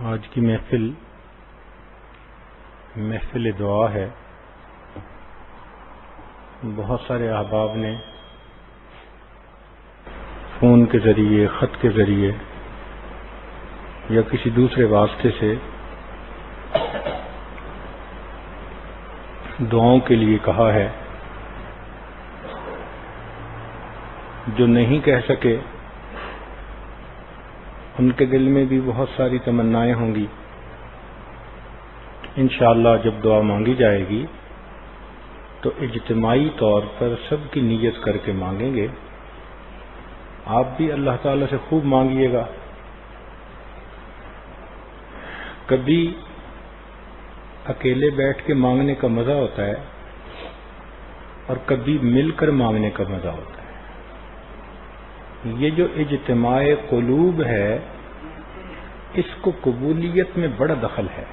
آج کی محفل دعا ہے۔ بہت سارے احباب نے فون کے ذریعے، خط کے ذریعے یا کسی دوسرے واسطے سے دعاؤں کے لیے کہا ہے۔ جو نہیں کہہ سکے ان کے دل میں بھی بہت ساری تمنائیں ہوں گی۔ انشاءاللہ جب دعا مانگی جائے گی تو اجتماعی طور پر سب کی نیت کر کے مانگیں گے۔ آپ بھی اللہ تعالی سے خوب مانگیے گا۔ کبھی اکیلے بیٹھ کے مانگنے کا مزہ ہوتا ہے اور کبھی مل کر مانگنے کا مزہ ہوتا ہے۔ یہ جو اجتماع قلوب ہے اس کو قبولیت میں بڑا دخل ہے۔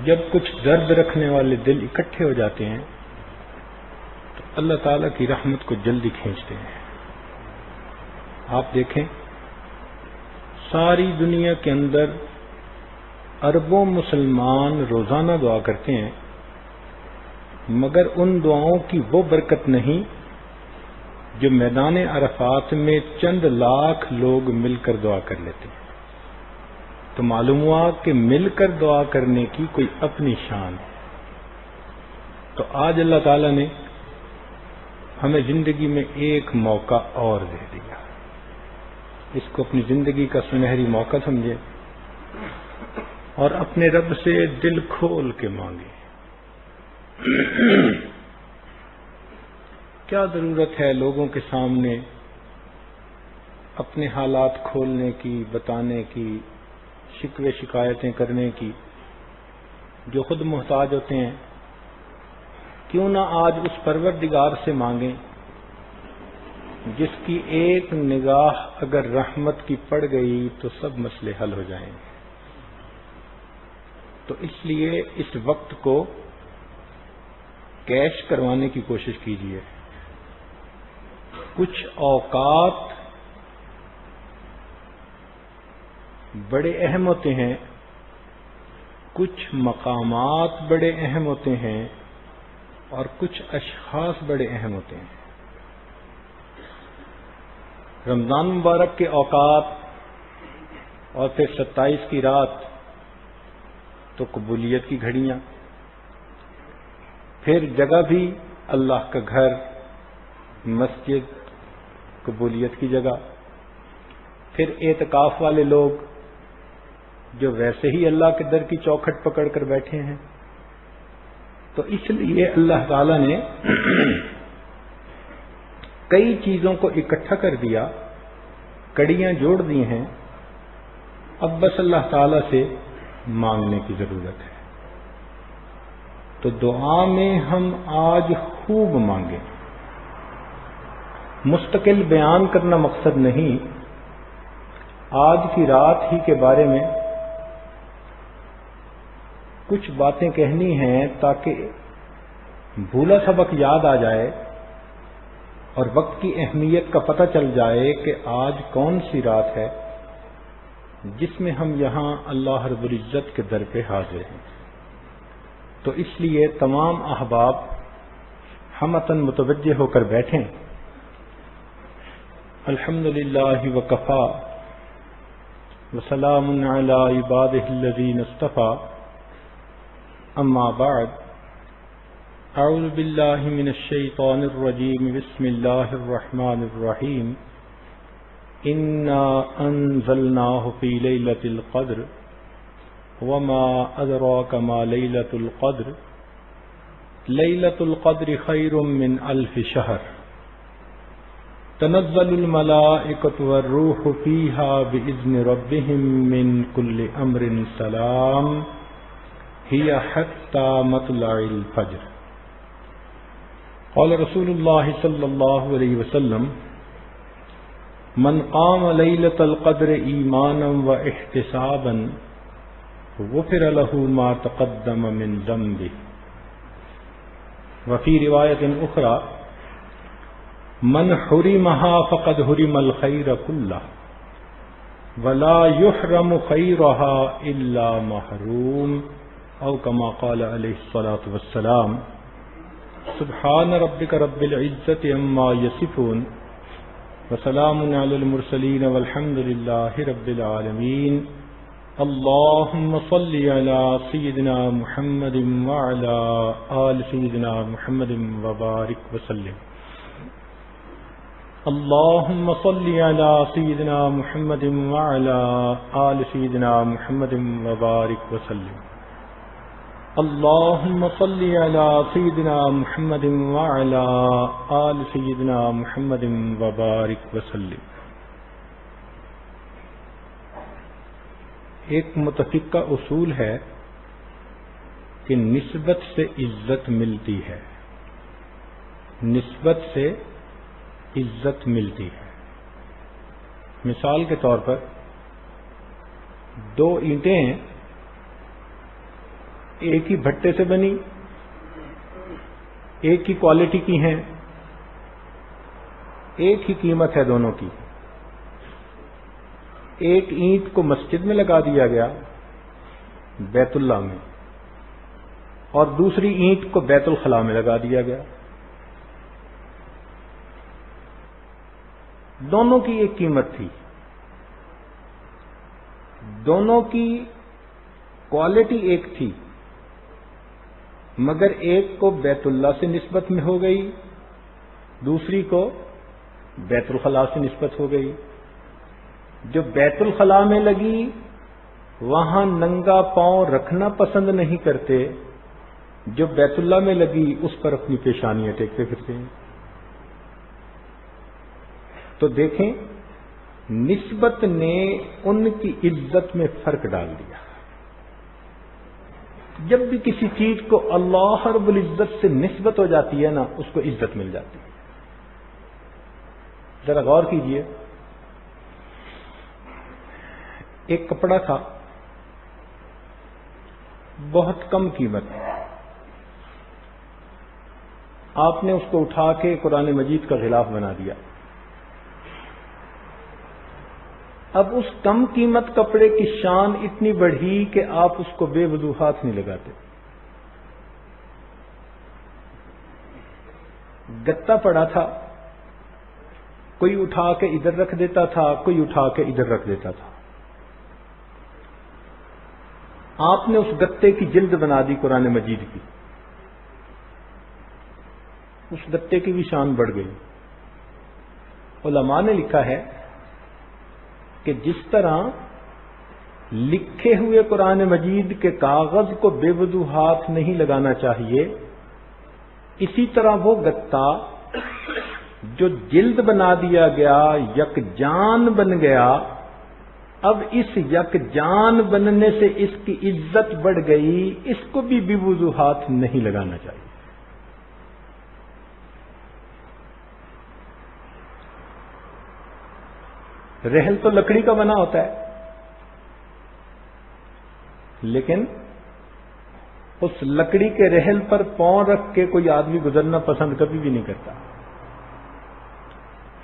جب کچھ درد رکھنے والے دل اکٹھے ہو جاتے ہیں تو اللہ تعالیٰ کی رحمت کو جلدی کھینچتے ہیں۔ آپ دیکھیں ساری دنیا کے اندر اربوں مسلمان روزانہ دعا کرتے ہیں، مگر ان دعاؤں کی وہ برکت نہیں جو میدان عرفات میں چند لاکھ لوگ مل کر دعا کر لیتے ہیں۔ تو معلوم ہوا کہ مل کر دعا کرنے کی کوئی اپنی شان ہے۔ تو آج اللہ تعالیٰ نے ہمیں زندگی میں ایک موقع اور دے دیا۔ اس کو اپنی زندگی کا سنہری موقع سمجھے اور اپنے رب سے دل کھول کے مانگے۔ کیا ضرورت ہے لوگوں کے سامنے اپنے حالات کھولنے کی، بتانے کی، شکوے شکایتیں کرنے کی، جو خود محتاج ہوتے ہیں؟ کیوں نہ آج اس پروردگار سے مانگیں جس کی ایک نگاہ اگر رحمت کی پڑ گئی تو سب مسئلے حل ہو جائیں گے۔ تو اس لیے اس وقت کو کیش کروانے کی کوشش کیجیے۔ کچھ اوقات بڑے اہم ہوتے ہیں، کچھ مقامات بڑے اہم ہوتے ہیں اور کچھ اشخاص بڑے اہم ہوتے ہیں۔ رمضان مبارک کے اوقات اور پھر 27 کی رات تو قبولیت کی گھڑیاں، پھر جگہ بھی اللہ کا گھر، مسجد، قبولیت کی جگہ، پھر اعتکاف والے لوگ جو ویسے ہی اللہ کے در کی چوکھٹ پکڑ کر بیٹھے ہیں۔ تو اس لیے اللہ تعالی نے کئی چیزوں کو اکٹھا کر دیا، کڑیاں جوڑ دی ہیں۔ اب بس اللہ تعالی سے مانگنے کی ضرورت ہے۔ تو دعا میں ہم آج خوب مانگیں۔ مستقل بیان کرنا مقصد نہیں، آج کی رات ہی کے بارے میں کچھ باتیں کہنی ہیں تاکہ بھولا سبق یاد آ جائے اور وقت کی اہمیت کا پتہ چل جائے کہ آج کون سی رات ہے جس میں ہم یہاں اللہ رب العزت کے در پہ حاضر ہیں۔ تو اس لیے تمام احباب ہمتاً متوجہ ہو کر بیٹھیں۔ الحمدللہ وکفا وسلام علی عبادہ الذین اصطفی، اما بعد، اعوذ باللہ من الشیطان الرجیم، بسم اللہ الرحمن الرحیم، انا انزلناہ فی لیلۃ القدر وما ادراک ما لیلۃ القدر، لیلۃ القدر خیر من الف شہر، تنزل الملائکۃ والروح فیہا بإذن ربہم من کل امر سلام، ہی حتی مطلع الفجر۔ قال رسول اللہ صلی اللہ علیہ وسلم، من قام لیلۃ القدر ایمانا واحتسابا غفر له ما تقدم من ذنبه۔ وفی روایت اخرى، من حرمها فقد حرم الخیر کلہ۔ ولا يحرم خيرها الا محروم او كما قال عليه الصلاة والسلام سبحان ربك رب العزة عما يصفون وسلام على المرسلين والحمد لله رب العالمين اللهم صل على سيدنا محمد وعلى آل سيدنا محمد وبارك وسلم اللهم صل على سيدنا محمد وعلى آل سيدنا محمد وبارك وسلم اللهم صل على سيدنا محمد وعلى آل سيدنا محمد وبارك وسلم. ایک متفقہ اصول ہے کہ نسبت سے عزت ملتی ہے، نسبت سے عزت ملتی ہے. مثال کے طور پر دو اینٹیں ہیں، ایک ہی بھٹے سے بنی، ایک ہی کوالٹی کی ہیں، ایک ہی قیمت ہے دونوں کی. ایک اینٹ کو مسجد میں لگا دیا گیا بیت اللہ میں، اور دوسری اینٹ کو بیت الخلاء میں لگا دیا گیا. دونوں کی ایک قیمت تھی، دونوں کی کوالٹی ایک تھی، مگر ایک کو بیت اللہ سے نسبت میں ہو گئی، دوسری کو بیت الخلاء سے نسبت ہو گئی. جو بیت الخلاء میں لگی وہاں ننگا پاؤں رکھنا پسند نہیں کرتے، جو بیت اللہ میں لگی اس پر اپنی پیشانیاں ٹیکتے پھرتے ہیں. تو دیکھیں نسبت نے ان کی عزت میں فرق ڈال دیا. جب بھی کسی چیز کو اللہ رب العزت سے نسبت ہو جاتی ہے نا، اس کو عزت مل جاتی ہے. ذرا غور کیجئے، ایک کپڑا تھا بہت کم قیمت، آپ نے اس کو اٹھا کے قرآن مجید کا غلاف بنا دیا. اب اس کم قیمت کپڑے کی شان اتنی بڑھی کہ آپ اس کو بے وضو ہاتھ نہیں لگاتے. گتا پڑا تھا، کوئی اٹھا کے ادھر رکھ دیتا تھا، کوئی اٹھا کے ادھر رکھ دیتا تھا. آپ نے اس گتے کی جلد بنا دی قرآن مجید کی، اس گتے کی بھی شان بڑھ گئی. علماء نے لکھا ہے کہ جس طرح لکھے ہوئے قرآن مجید کے کاغذ کو بے وضو ہاتھ نہیں لگانا چاہیے، اسی طرح وہ گتا جو جلد بنا دیا گیا یکجان بن گیا، اب اس یکجان بننے سے اس کی عزت بڑھ گئی، اس کو بھی بے وضو ہاتھ نہیں لگانا چاہیے. رحل تو لکڑی کا بنا ہوتا ہے، لیکن اس لکڑی کے رحل پر پاؤں رکھ کے کوئی آدمی گزرنا پسند کبھی بھی نہیں کرتا.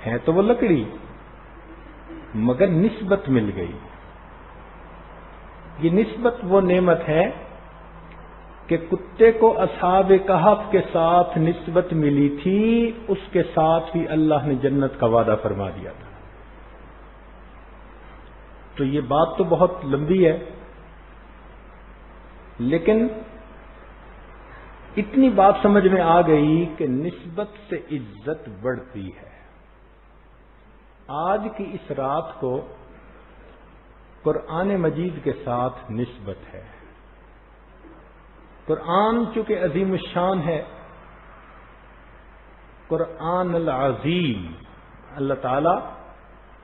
ہے تو وہ لکڑی، مگر نسبت مل گئی. یہ نسبت وہ نعمت ہے کہ کتے کو اصحاب کہف کے ساتھ نسبت ملی تھی، اس کے ساتھ بھی اللہ نے جنت کا وعدہ فرما دیا تھا. تو یہ بات تو بہت لمبی ہے، لیکن اتنی بات سمجھ میں آ گئی کہ نسبت سے عزت بڑھتی ہے. آج کی اس رات کو قرآن مجید کے ساتھ نسبت ہے. قرآن چونکہ عظیم الشان ہے، قرآن العظیم، اللہ تعالی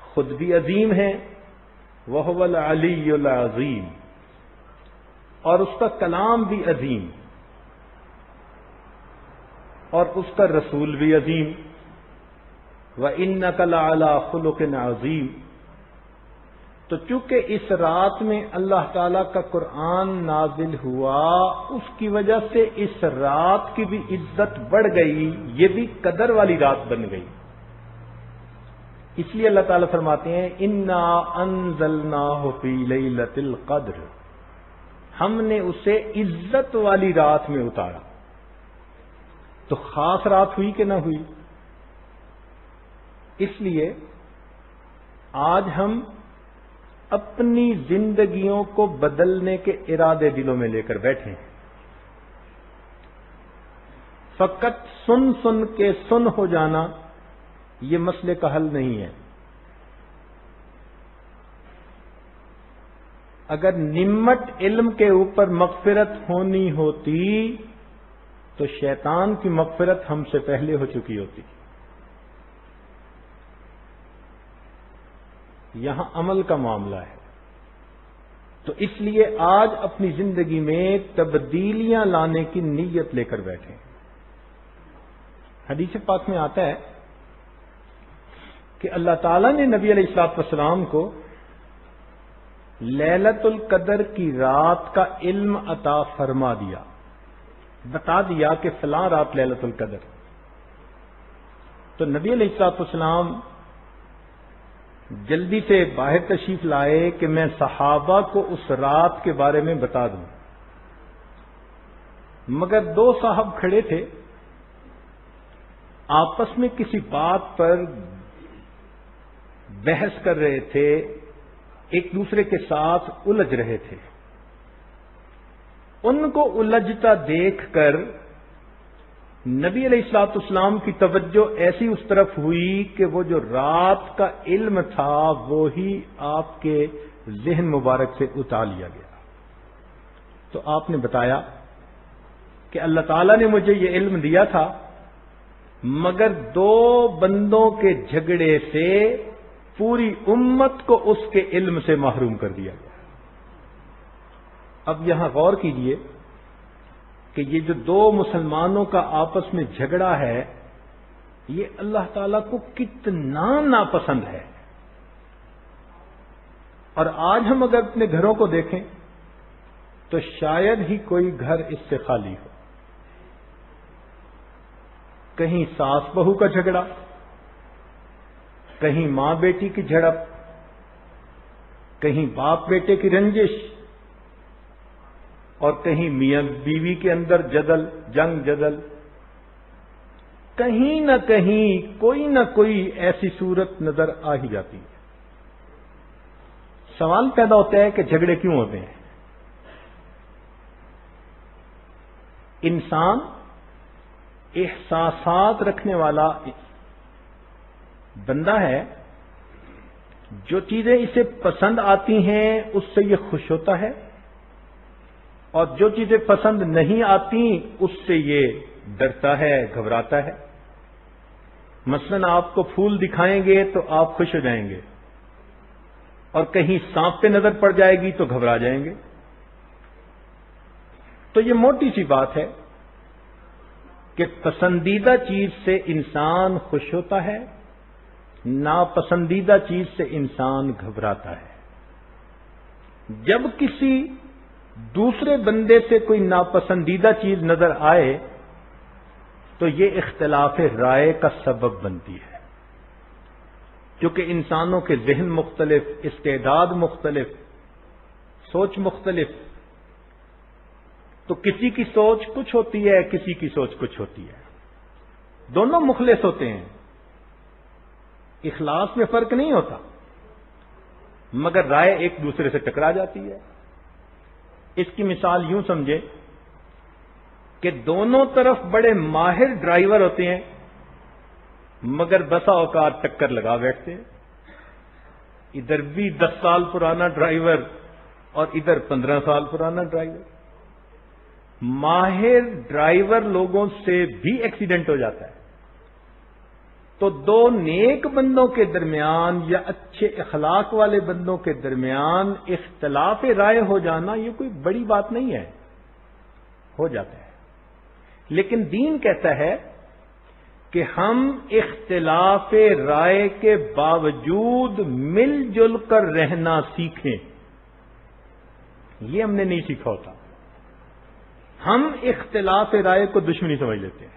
خود بھی عظیم ہے، وَهُوَ الْعَلِيُّ الْعَظِيمُ، اور اس کا کلام بھی عظیم، اور اس کا رسول بھی عظیم. وَإِنَّكَ لَعَلَىٰ خُلُقٍ عَظِيمٍ. تو چونکہ اس رات میں اللہ تعالی کا قرآن نازل ہوا، اس کی وجہ سے اس رات کی بھی عزت بڑھ گئی، یہ بھی قدر والی رات بن گئی. اس لیے اللہ تعالیٰ فرماتے ہیں انا انزلناہ فی لیلۃ القدر، ہم نے اسے عزت والی رات میں اتارا۔ تو خاص رات ہوئی کہ نہ ہوئی؟ اس لیے آج ہم اپنی زندگیوں کو بدلنے کے ارادے دلوں میں لے کر بیٹھے ہیں۔ فقط سن سن کے سن ہو جانا یہ مسئلے کا حل نہیں ہے۔ اگر نمٹ علم کے اوپر مغفرت ہونی ہوتی تو شیطان کی مغفرت ہم سے پہلے ہو چکی ہوتی۔ یہاں عمل کا معاملہ ہے، تو اس لیے آج اپنی زندگی میں تبدیلیاں لانے کی نیت لے کر بیٹھیں۔ حدیث پاک میں آتا ہے کہ اللہ تعالیٰ نے نبی علیہ الصلوۃ والسلام کو لیلۃ القدر کی رات کا علم عطا فرما دیا، بتا دیا کہ فلاں رات لیلۃ القدر۔ تو نبی علیہ الصلوۃ والسلام جلدی سے باہر تشریف لائے کہ میں صحابہ کو اس رات کے بارے میں بتا دوں، مگر دو صاحب کھڑے تھے، آپس میں کسی بات پر بحث کر رہے تھے، ایک دوسرے کے ساتھ الجھ رہے تھے۔ ان کو الجھتا دیکھ کر نبی علیہ الصلوۃ والسلام کی توجہ ایسی اس طرف ہوئی کہ وہ جو رات کا علم تھا وہی آپ کے ذہن مبارک سے اٹھا لیا گیا۔ تو آپ نے بتایا کہ اللہ تعالیٰ نے مجھے یہ علم دیا تھا، مگر دو بندوں کے جھگڑے سے پوری امت کو اس کے علم سے محروم کر دیا گیا۔ اب یہاں غور کیجئے کہ یہ جو دو مسلمانوں کا آپس میں جھگڑا ہے یہ اللہ تعالیٰ کو کتنا ناپسند ہے۔ اور آج ہم اگر اپنے گھروں کو دیکھیں تو شاید ہی کوئی گھر اس سے خالی ہو۔ کہیں ساس بہو کا جھگڑا، کہیں ماں بیٹی کی جھڑپ، کہیں باپ بیٹے کی رنجش، اور کہیں میاں بیوی کے اندر جنگ جدل، کہیں نہ کہیں کوئی نہ کوئی ایسی صورت نظر آ ہی جاتی ہے۔ سوال پیدا ہوتا ہے کہ جھگڑے کیوں ہوتے ہیں؟ انسان احساسات رکھنے والا بندہ ہے، جو چیزیں اسے پسند آتی ہیں اس سے یہ خوش ہوتا ہے، اور جو چیزیں پسند نہیں آتی اس سے یہ ڈرتا ہے، گھبراتا ہے۔ مثلا آپ کو پھول دکھائیں گے تو آپ خوش ہو جائیں گے، اور کہیں سانپ پہ نظر پڑ جائے گی تو گھبرا جائیں گے۔ تو یہ موٹی سی بات ہے کہ پسندیدہ چیز سے انسان خوش ہوتا ہے، ناپسندیدہ چیز سے انسان گھبراتا ہے۔ جب کسی دوسرے بندے سے کوئی ناپسندیدہ چیز نظر آئے تو یہ اختلاف رائے کا سبب بنتی ہے، کیونکہ انسانوں کے ذہن مختلف، استعداد مختلف، سوچ مختلف، تو کسی کی سوچ کچھ ہوتی ہے، کسی کی سوچ کچھ ہوتی ہے۔ دونوں مخلص ہوتے ہیں، اخلاص میں فرق نہیں ہوتا، مگر رائے ایک دوسرے سے ٹکرا جاتی ہے۔ اس کی مثال یوں سمجھے کہ دونوں طرف بڑے ماہر ڈرائیور ہوتے ہیں، مگر بسا اوقات ٹکر لگا بیٹھتے ہیں۔ ادھر بھی 10 سال پرانا ڈرائیور اور ادھر 15 سال پرانا ڈرائیور۔ ماہر ڈرائیور لوگوں سے بھی ایکسیڈنٹ ہو جاتا ہے۔ تو دو نیک بندوں کے درمیان یا اچھے اخلاق والے بندوں کے درمیان اختلاف رائے ہو جانا یہ کوئی بڑی بات نہیں ہے، ہو جاتا ہے۔ لیکن دین کہتا ہے کہ ہم اختلاف رائے کے باوجود مل جل کر رہنا سیکھیں۔ یہ ہم نے نہیں سیکھا ہوتا، ہم اختلاف رائے کو دشمنی سمجھ لیتے ہیں۔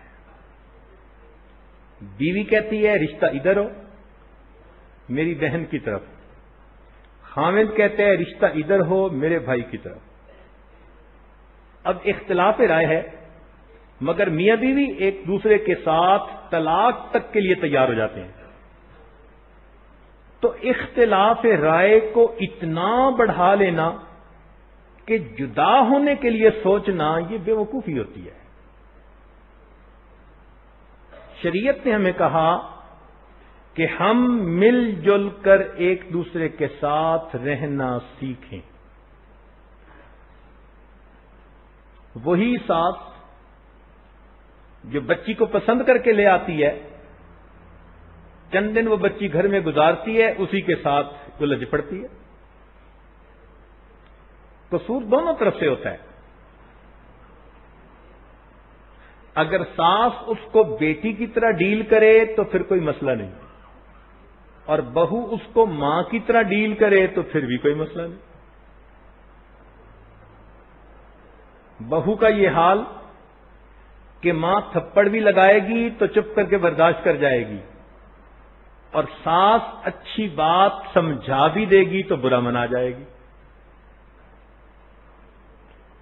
بیوی کہتی ہے رشتہ ادھر ہو، میری بہن کی طرف، خاوند کہتے ہیں رشتہ ادھر ہو میرے بھائی کی طرف. اب اختلاف رائے ہے، مگر میاں بیوی ایک دوسرے کے ساتھ طلاق تک کے لیے تیار ہو جاتے ہیں. تو اختلاف رائے کو اتنا بڑھا لینا کہ جدا ہونے کے لیے سوچنا، یہ بے وقوفی ہوتی ہے. شریعت نے ہمیں کہا کہ ہم مل جل کر ایک دوسرے کے ساتھ رہنا سیکھیں. وہی ساتھ جو بچی کو پسند کر کے لے آتی ہے، چند دن وہ بچی گھر میں گزارتی ہے، اسی کے ساتھ الجھ پڑتی ہے. قصور دونوں طرف سے ہوتا ہے. اگر ساس اس کو بیٹی کی طرح ڈیل کرے تو پھر کوئی مسئلہ نہیں، اور بہو اس کو ماں کی طرح ڈیل کرے تو پھر بھی کوئی مسئلہ نہیں. بہو کا یہ حال کہ ماں تھپڑ بھی لگائے گی تو چپ کر کے برداشت کر جائے گی، اور ساس اچھی بات سمجھا بھی دے گی تو برا منا جائے گی.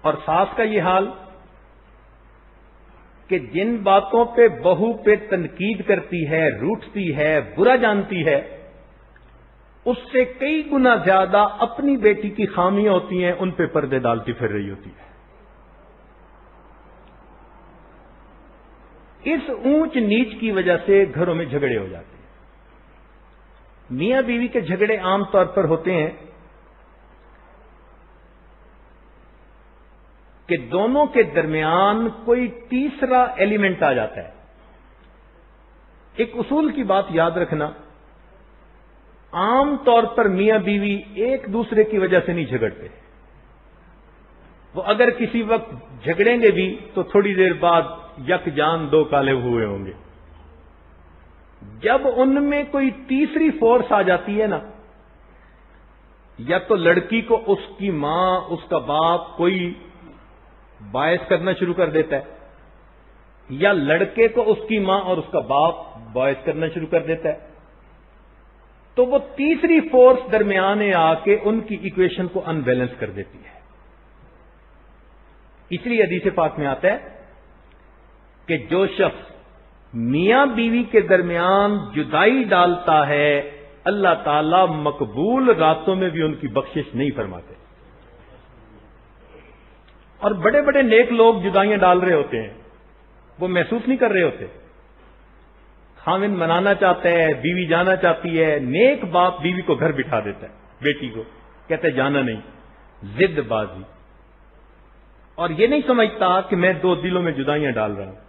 اور ساس کا یہ حال کہ جن باتوں پہ بہو پہ تنقید کرتی ہے، روٹتی ہے، برا جانتی ہے، اس سے کئی گنا زیادہ اپنی بیٹی کی خامیاں ہوتی ہیں، ان پہ پردے ڈالتی پھر رہی ہوتی ہے. اس اونچ نیچ کی وجہ سے گھروں میں جھگڑے ہو جاتے ہیں. میاں بیوی کے جھگڑے عام طور پر ہوتے ہیں کہ دونوں کے درمیان کوئی تیسرا ایلیمنٹ آ جاتا ہے. ایک اصول کی بات یاد رکھنا، عام طور پر میاں بیوی ایک دوسرے کی وجہ سے نہیں جھگڑتے. وہ اگر کسی وقت جھگڑیں گے بھی تو تھوڑی دیر بعد یک جان دو کالے ہوئے ہوں گے. جب ان میں کوئی تیسری فورس آ جاتی ہے نا، یا تو لڑکی کو اس کی ماں، اس کا باپ کوئی باعث کرنا شروع کر دیتا ہے، یا لڑکے کو اس کی ماں اور اس کا باپ باعث کرنا شروع کر دیتا ہے، تو وہ تیسری فورس درمیان آ کے ان کی ایکویشن کو ان بیلنس کر دیتی ہے. اس لیے حدیث پاک میں آتا ہے کہ جو شخص میاں بیوی کے درمیان جدائی ڈالتا ہے، اللہ تعالی مقبول راتوں میں بھی ان کی بخشش نہیں فرماتے. اور بڑے بڑے نیک لوگ جدائیاں ڈال رہے ہوتے ہیں، وہ محسوس نہیں کر رہے ہوتے. خاوند منانا چاہتا ہے، بیوی جانا چاہتی ہے، نیک باپ بیوی کو گھر بٹھا دیتا ہے، بیٹی کو کہتا ہے جانا نہیں، ضد بازی، اور یہ نہیں سمجھتا کہ میں دو دلوں میں جدائیاں ڈال رہا ہوں.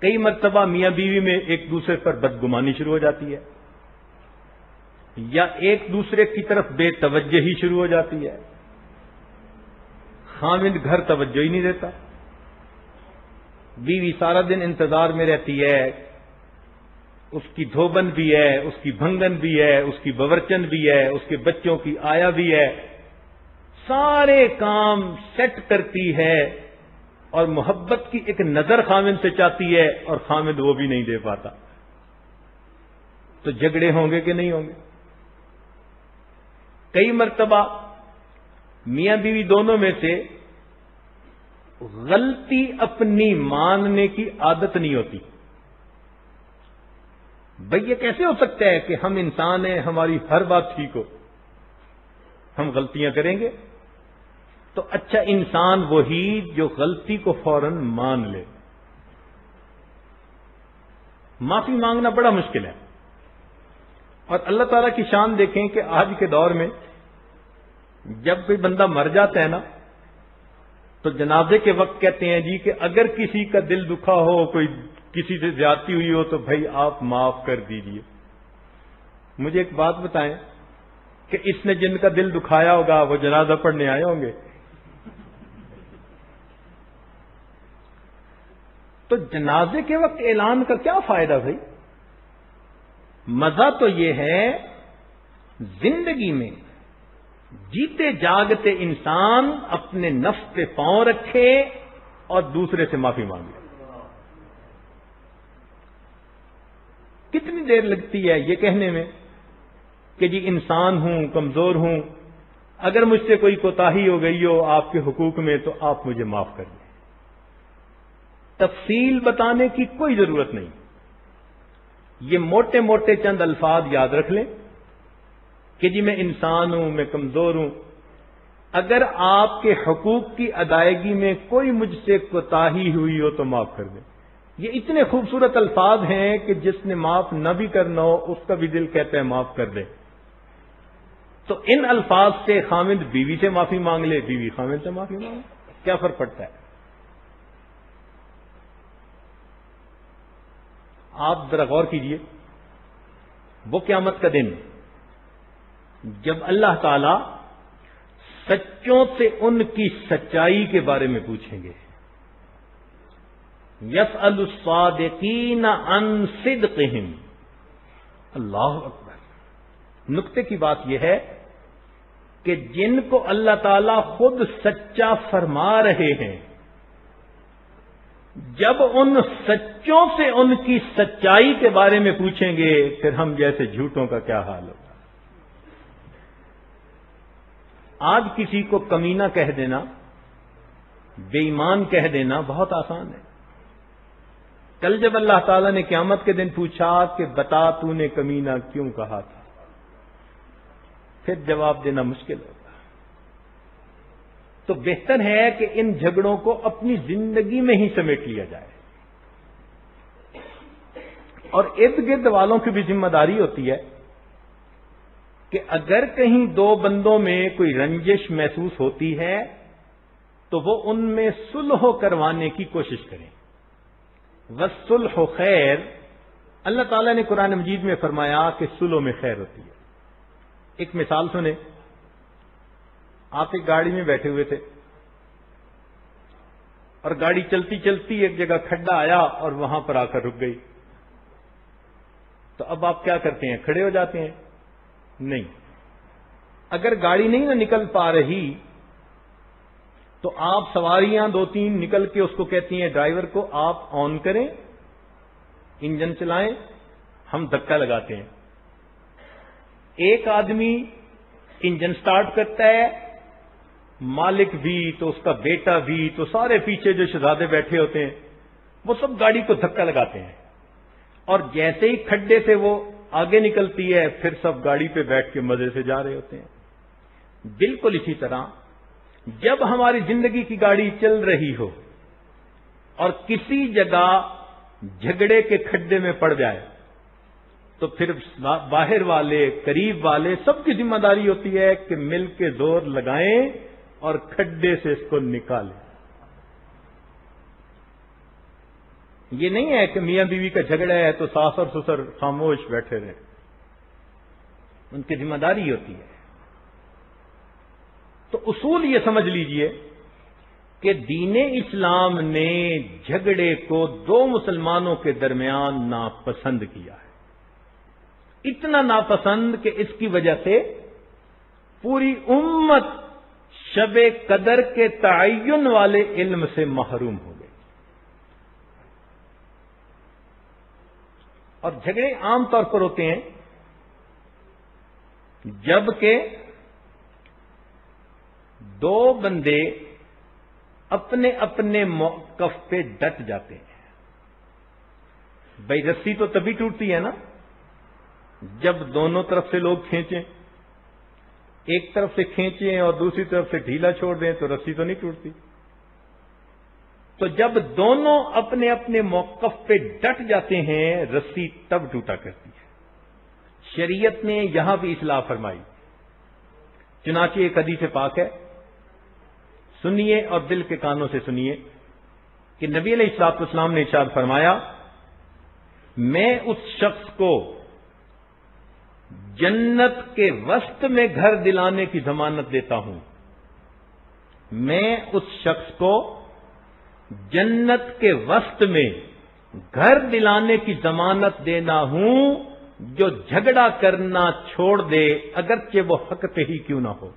کئی مرتبہ میاں بیوی میں ایک دوسرے پر بدگمانی شروع ہو جاتی ہے، یا ایک دوسرے کی طرف بے توجہی شروع ہو جاتی ہے. خاوند گھر توجہ ہی نہیں دیتا، بیوی سارا دن انتظار میں رہتی ہے، اس کی دھوبن بھی ہے، اس کی بھنگن بھی ہے، اس کی بورچن بھی ہے، اس کے بچوں کی آیا بھی ہے، سارے کام سیٹ کرتی ہے، اور محبت کی ایک نظر خاوند سے چاہتی ہے، اور خاوند وہ بھی نہیں دے پاتا. تو جھگڑے ہوں گے کہ نہیں ہوں گے؟ کئی مرتبہ میاں بیوی دونوں میں سے غلطی اپنی ماننے کی عادت نہیں ہوتی. بھئی یہ کیسے ہو سکتا ہے کہ ہم انسان ہیں، ہماری ہر بات ٹھیک ہو، ہم غلطیاں کریں گے؟ تو اچھا انسان وہی جو غلطی کو فوراً مان لے. معافی مانگنا بڑا مشکل ہے. اور اللہ تعالیٰ کی شان دیکھیں کہ آج کے دور میں جب کوئی بندہ مر جاتا ہے نا، تو جنازے کے وقت کہتے ہیں جی کہ اگر کسی کا دل دکھا ہو، کوئی کسی سے زیادتی ہوئی ہو، تو بھائی آپ معاف کر دیجئے. مجھے ایک بات بتائیں کہ اس نے جن کا دل دکھایا ہوگا وہ جنازہ پڑھنے آئے ہوں گے؟ تو جنازے کے وقت اعلان کا کیا فائدہ بھائی؟ مزہ تو یہ ہے زندگی میں جیتے جاگتے انسان اپنے نفس پہ پاؤں رکھے اور دوسرے سے معافی مانگے. کتنی دیر لگتی ہے یہ کہنے میں کہ جی انسان ہوں، کمزور ہوں، اگر مجھ سے کوئی کوتاہی ہو گئی ہو آپ کے حقوق میں تو آپ مجھے معاف کر دیں۔ تفصیل بتانے کی کوئی ضرورت نہیں، یہ موٹے موٹے چند الفاظ یاد رکھ لیں کہ جی میں انسان ہوں، میں کمزور ہوں، اگر آپ کے حقوق کی ادائیگی میں کوئی مجھ سے کوتاہی ہوئی ہو تو معاف کر دیں۔ یہ اتنے خوبصورت الفاظ ہیں کہ جس نے معاف نہ بھی کرنا ہو اس کا بھی دل کہتا ہے معاف کر دے۔ تو ان الفاظ سے خامد بیوی سے معافی مانگ لے، بیوی خامد سے معافی مانگ لے، کیا فرق پڑتا ہے؟ آپ ذرا غور کیجئے، وہ قیامت کا دن جب اللہ تعالی سچوں سے ان کی سچائی کے بارے میں پوچھیں گے، یسأل الصادقین عن صدقہم، اللہ اکبر۔ نقطے کی بات یہ ہے کہ جن کو اللہ تعالیٰ خود سچا فرما رہے ہیں، جب ان سچوں سے ان کی سچائی کے بارے میں پوچھیں گے پھر ہم جیسے جھوٹوں کا کیا حال ہوگا۔ آج کسی کو کمینہ کہہ دینا، بے ایمان کہہ دینا بہت آسان ہے۔ کل جب اللہ تعالیٰ نے قیامت کے دن پوچھا کہ بتا تو نے کمینہ کیوں کہا تھا، پھر جواب دینا مشکل ہوگا۔ تو بہتر ہے کہ ان جھگڑوں کو اپنی زندگی میں ہی سمیٹ لیا جائے، اور ارد گرد والوں کی بھی ذمہ داری ہوتی ہے کہ اگر کہیں دو بندوں میں کوئی رنجش محسوس ہوتی ہے تو وہ ان میں صلح کروانے کی کوشش کریں۔ والصلح خیر، اللہ تعالیٰ نے قرآن مجید میں فرمایا کہ صلح میں خیر ہوتی ہے۔ ایک مثال سنیں، آپ ایک گاڑی میں بیٹھے ہوئے تھے اور گاڑی چلتی چلتی ایک جگہ کھڈا آیا اور وہاں پر آ کر رک گئی، تو اب آپ کیا کرتے ہیں؟ کھڑے ہو جاتے ہیں؟ نہیں۔ اگر گاڑی نہیں نہ نکل پا رہی تو آپ سواریاں دو تین نکل کے اس کو کہتی ہیں ڈرائیور کو آپ آن کریں، انجن چلائیں، ہم دھکا لگاتے ہیں۔ ایک آدمی انجن سٹارٹ کرتا ہے، مالک بھی تو اس کا بیٹا بھی تو سارے پیچھے جو شہزادے بیٹھے ہوتے ہیں وہ سب گاڑی کو دھکا لگاتے ہیں، اور جیسے ہی کھڈے سے وہ آگے نکلتی ہے پھر سب گاڑی پہ بیٹھ کے مزے سے جا رہے ہوتے ہیں۔ بالکل اسی طرح جب ہماری زندگی کی گاڑی چل رہی ہو اور کسی جگہ جھگڑے کے کھڈے میں پڑ جائے تو پھر باہر والے قریب والے سب کی ذمہ داری ہوتی ہے کہ مل کے زور لگائیں اور کھڈے سے اس کو نکالیں۔ یہ نہیں ہے کہ میاں بیوی کا جھگڑا ہے تو ساس اور سسر خاموش بیٹھے رہیں، ان کی ذمہ داری ہوتی ہے۔ تو اصول یہ سمجھ لیجئے کہ دین اسلام نے جھگڑے کو دو مسلمانوں کے درمیان ناپسند کیا ہے، اتنا ناپسند کہ اس کی وجہ سے پوری امت شب قدر کے تعین والے علم سے محروم ہو گئی۔ اور جھگڑے عام طور پر ہوتے ہیں جبکہ دو بندے اپنے اپنے موقف پہ ڈٹ جاتے ہیں۔ بھائی رسی تو تبھی ٹوٹتی ہے نا جب دونوں طرف سے لوگ کھینچیں، ایک طرف سے کھینچیں اور دوسری طرف سے ڈھیلا چھوڑ دیں تو رسی تو نہیں ٹوٹتی۔ تو جب دونوں اپنے اپنے موقف پہ ڈٹ جاتے ہیں رسی تب ٹوٹا کرتی ہے۔ شریعت نے یہاں بھی اصلاح فرمائی، چنانچہ ایک حدیث پاک ہے، سنیے اور دل کے کانوں سے سنیے کہ نبی علیہ الصلوۃ والسلام نے ارشاد فرمایا، میں اس شخص کو جنت کے وسط میں گھر دلانے کی ضمانت دیتا ہوں، میں اس شخص کو جنت کے وسط میں گھر دلانے کی ضمانت دینا ہوں جو جھگڑا کرنا چھوڑ دے اگرچہ وہ حق پہ ہی کیوں نہ ہو۔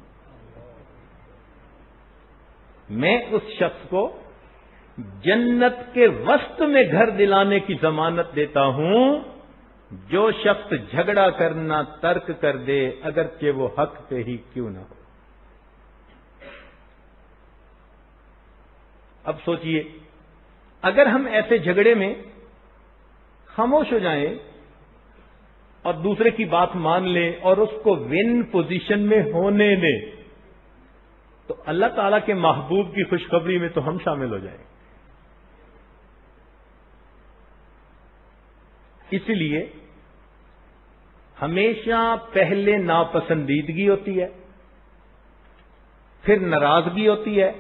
میں اس شخص کو جنت کے وسط میں گھر دلانے کی ضمانت دیتا ہوں جو شخص جھگڑا کرنا ترک کر دے اگرچہ وہ حق پہ ہی کیوں نہ ہو. اب سوچئے اگر ہم ایسے جھگڑے میں خاموش ہو جائیں اور دوسرے کی بات مان لیں اور اس کو ون پوزیشن میں ہونے دیں تو اللہ تعالیٰ کے محبوب کی خوشخبری میں تو ہم شامل ہو جائیں. اسی لیے ہمیشہ پہلے ناپسندیدگی ہوتی ہے، پھر ناراضگی ہوتی ہے،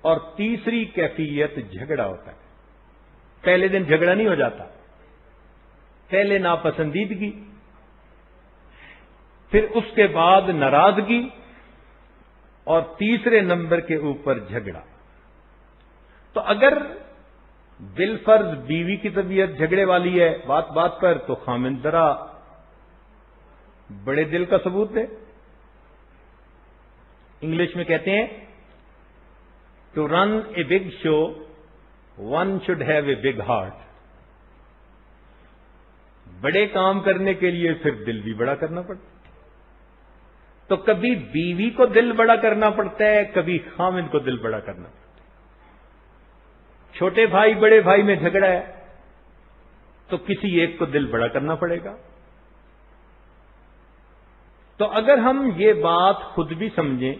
اور تیسری کیفیت جھگڑا ہوتا ہے. پہلے دن جھگڑا نہیں ہو جاتا، پہلے ناپسندیدگی، پھر اس کے بعد ناراضگی، اور تیسرے نمبر کے اوپر جھگڑا. تو اگر بالفرض بیوی کی طبیعت جھگڑے والی ہے بات بات پر، تو خامند ذرا بڑے دل کا ثبوت دے. انگلش میں کہتے ہیں to run a big show one should have a big heart. بڑے کام کرنے کے لیے پھر دل بھی بڑا کرنا پڑتا. تو کبھی بیوی کو دل بڑا کرنا پڑتا ہے، کبھی خامند کو دل بڑا کرنا پڑتا ہے. چھوٹے بھائی بڑے بھائی میں جھگڑا ہے تو کسی ایک کو دل بڑا کرنا پڑے گا. تو اگر ہم یہ بات خود بھی سمجھیں،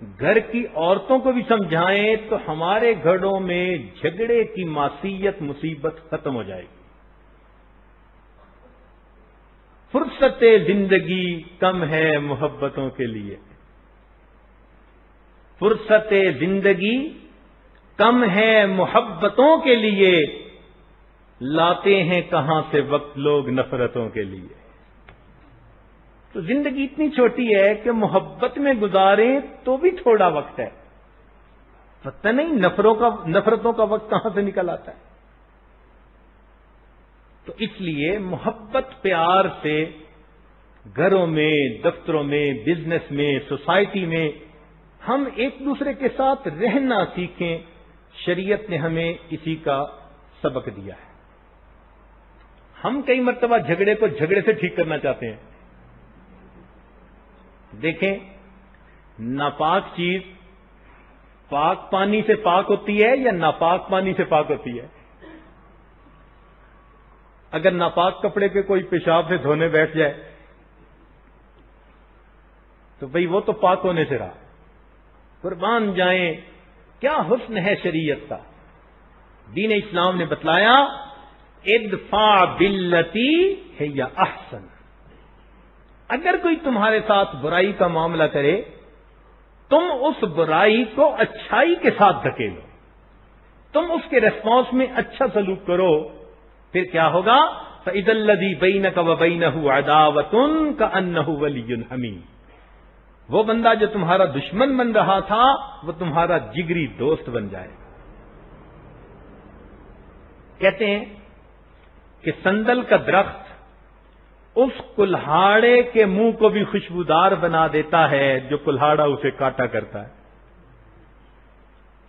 گھر کی عورتوں کو بھی سمجھائیں، تو ہمارے گھروں میں جھگڑے کی معصیت مصیبت ختم ہو جائے گی. فرصت زندگی کم ہے محبتوں کے لیے، فرصت زندگی کم ہے محبتوں کے لیے، لاتے ہیں کہاں سے وقت لوگ نفرتوں کے لیے. تو زندگی اتنی چھوٹی ہے کہ محبت میں گزاریں تو بھی تھوڑا وقت ہے. پتہ نہیں نفرتوں کا وقت کہاں سے نکل آتا ہے. تو اس لیے محبت پیار سے گھروں میں، دفتروں میں، بزنس میں، سوسائٹی میں ہم ایک دوسرے کے ساتھ رہنا سیکھیں. شریعت نے ہمیں اسی کا سبق دیا ہے. ہم کئی مرتبہ جھگڑے کو جھگڑے سے ٹھیک کرنا چاہتے ہیں. دیکھیں، ناپاک چیز پاک پانی سے پاک ہوتی ہے یا ناپاک پانی سے پاک ہوتی ہے؟ اگر ناپاک کپڑے کے کوئی پیشاب سے دھونے بیٹھ جائے تو بھئی وہ تو پاک ہونے سے رہا. قربان جائیں، کیا حسن ہے شریعت کا. دین اسلام نے بتلایا ادفع باللتی ہی احسن. اگر کوئی تمہارے ساتھ برائی کا معاملہ کرے، تم اس برائی کو اچھائی کے ساتھ دھکیلو، تم اس کے ریسپانس میں اچھا سلوک کرو. پھر کیا ہوگا؟ فَإِذَا الَّذِي بَيْنَكَ وَبَيْنَهُ عَدَاوَةٌ كَأَنَّهُ وَلِيٌّ حَمِيمٌ. وہ بندہ جو تمہارا دشمن بن رہا تھا وہ تمہارا جگری دوست بن جائے. کہتے ہیں کہ سندل کا درخت اس کلہاڑے کے منہ کو بھی خوشبودار بنا دیتا ہے جو کلہاڑا اسے کاٹا کرتا ہے.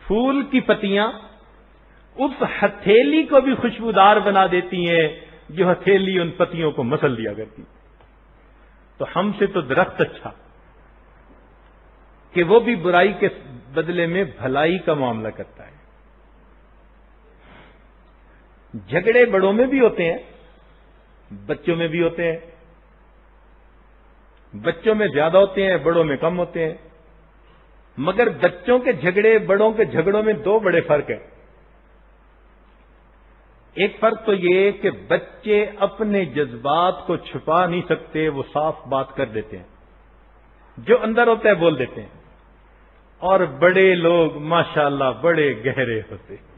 پھول کی پتیاں اس ہتھیلی کو بھی خوشبودار بنا دیتی ہیں جو ہتھیلی ان پتیوں کو مسل دیا کرتی. تو ہم سے تو درخت اچھا کہ وہ بھی برائی کے بدلے میں بھلائی کا معاملہ کرتا ہے. جھگڑے بڑوں میں بھی ہوتے ہیں، بچوں میں بھی ہوتے ہیں. بچوں میں زیادہ ہوتے ہیں، بڑوں میں کم ہوتے ہیں. مگر بچوں کے جھگڑے بڑوں کے جھگڑوں میں دو بڑے فرق ہیں. ایک فرق تو یہ کہ بچے اپنے جذبات کو چھپا نہیں سکتے، وہ صاف بات کر دیتے ہیں، جو اندر ہوتا ہے بول دیتے ہیں. اور بڑے لوگ ماشاءاللہ بڑے گہرے ہوتے ہیں،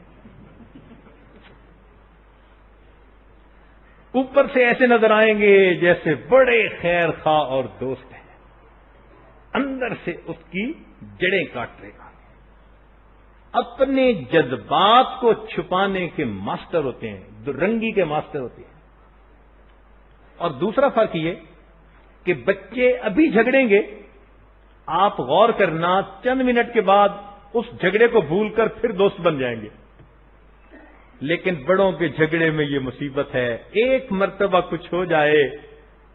اوپر سے ایسے نظر آئیں گے جیسے بڑے خیر خواہ اور دوست ہیں، اندر سے اس کی جڑیں کاٹ رہے ہیں. اپنے جذبات کو چھپانے کے ماسٹر ہوتے ہیں، رنگی کے ماسٹر ہوتے ہیں. اور دوسرا فرق یہ کہ بچے ابھی جھگڑیں گے، آپ غور کرنا چند منٹ کے بعد اس جھگڑے کو بھول کر پھر دوست بن جائیں گے. لیکن بڑوں کے جھگڑے میں یہ مصیبت ہے، ایک مرتبہ کچھ ہو جائے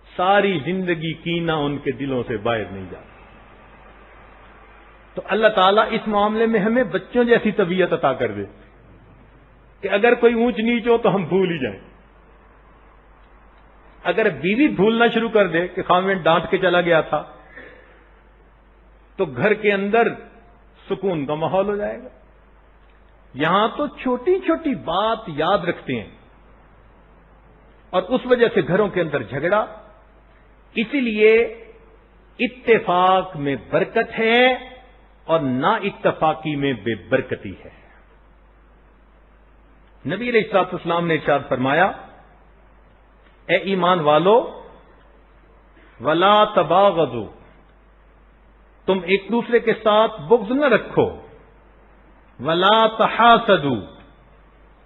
ساری زندگی کینہ ان کے دلوں سے باہر نہیں جاتا۔ تو اللہ تعالیٰ اس معاملے میں ہمیں بچوں جیسی طبیعت عطا کر دے کہ اگر کوئی اونچ نیچ ہو تو ہم بھول ہی جائیں۔ اگر بیوی بھولنا شروع کر دے کہ خاوند ڈانٹ کے چلا گیا تھا تو گھر کے اندر سکون کا ماحول ہو جائے گا۔ یہاں تو چھوٹی چھوٹی بات یاد رکھتے ہیں اور اس وجہ سے گھروں کے اندر جھگڑا۔ اسی لیے اتفاق میں برکت ہے اور نا اتفاقی میں بے برکتی ہے۔ نبی علیہ الصلوۃ والسلام نے ارشاد فرمایا، اے ایمان والو ولا تباغضوا، تم ایک دوسرے کے ساتھ بغض نہ رکھو، ولا تحاسدوا،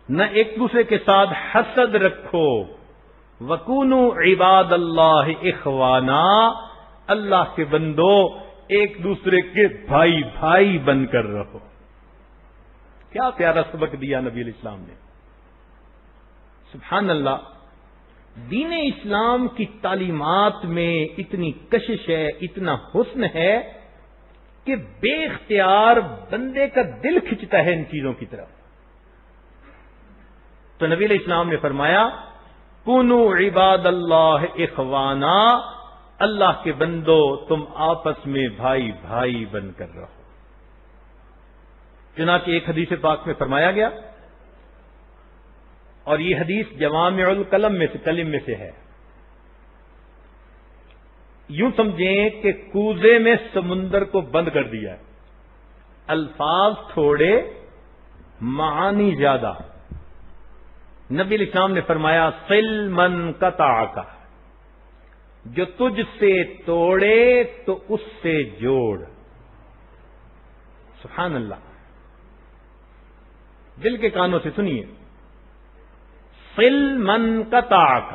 نہ ایک دوسرے کے ساتھ حسد رکھو، وکونوا عباد اللہ اخوانا، اللہ کے بندو ایک دوسرے کے بھائی بھائی بن کر رہو۔ کیا پیارا سبق دیا نبی علیہ السلام نے، سبحان اللہ۔ دین اسلام کی تعلیمات میں اتنی کشش ہے، اتنا حسن ہے کہ بے اختیار بندے کا دل کھنچتا ہے ان چیزوں کی طرف۔ تو نبی علیہ السلام نے فرمایا، کونوا عباد اللہ اخوانا، اللہ کے بندو تم آپس میں بھائی بھائی بن کر رہو۔ چنانچہ ایک حدیث پاک میں فرمایا گیا، اور یہ حدیث جوامع الکلم میں سے ہے، یوں سمجھیں کہ کوزے میں سمندر کو بند کر دیا ہے، الفاظ تھوڑے معانی زیادہ۔ نبی علیہ السلام نے فرمایا، صل من قطعک، جو تجھ سے توڑے تو اس سے جوڑ۔ سبحان اللہ، دل کے کانوں سے سنیے، صل من قطعک،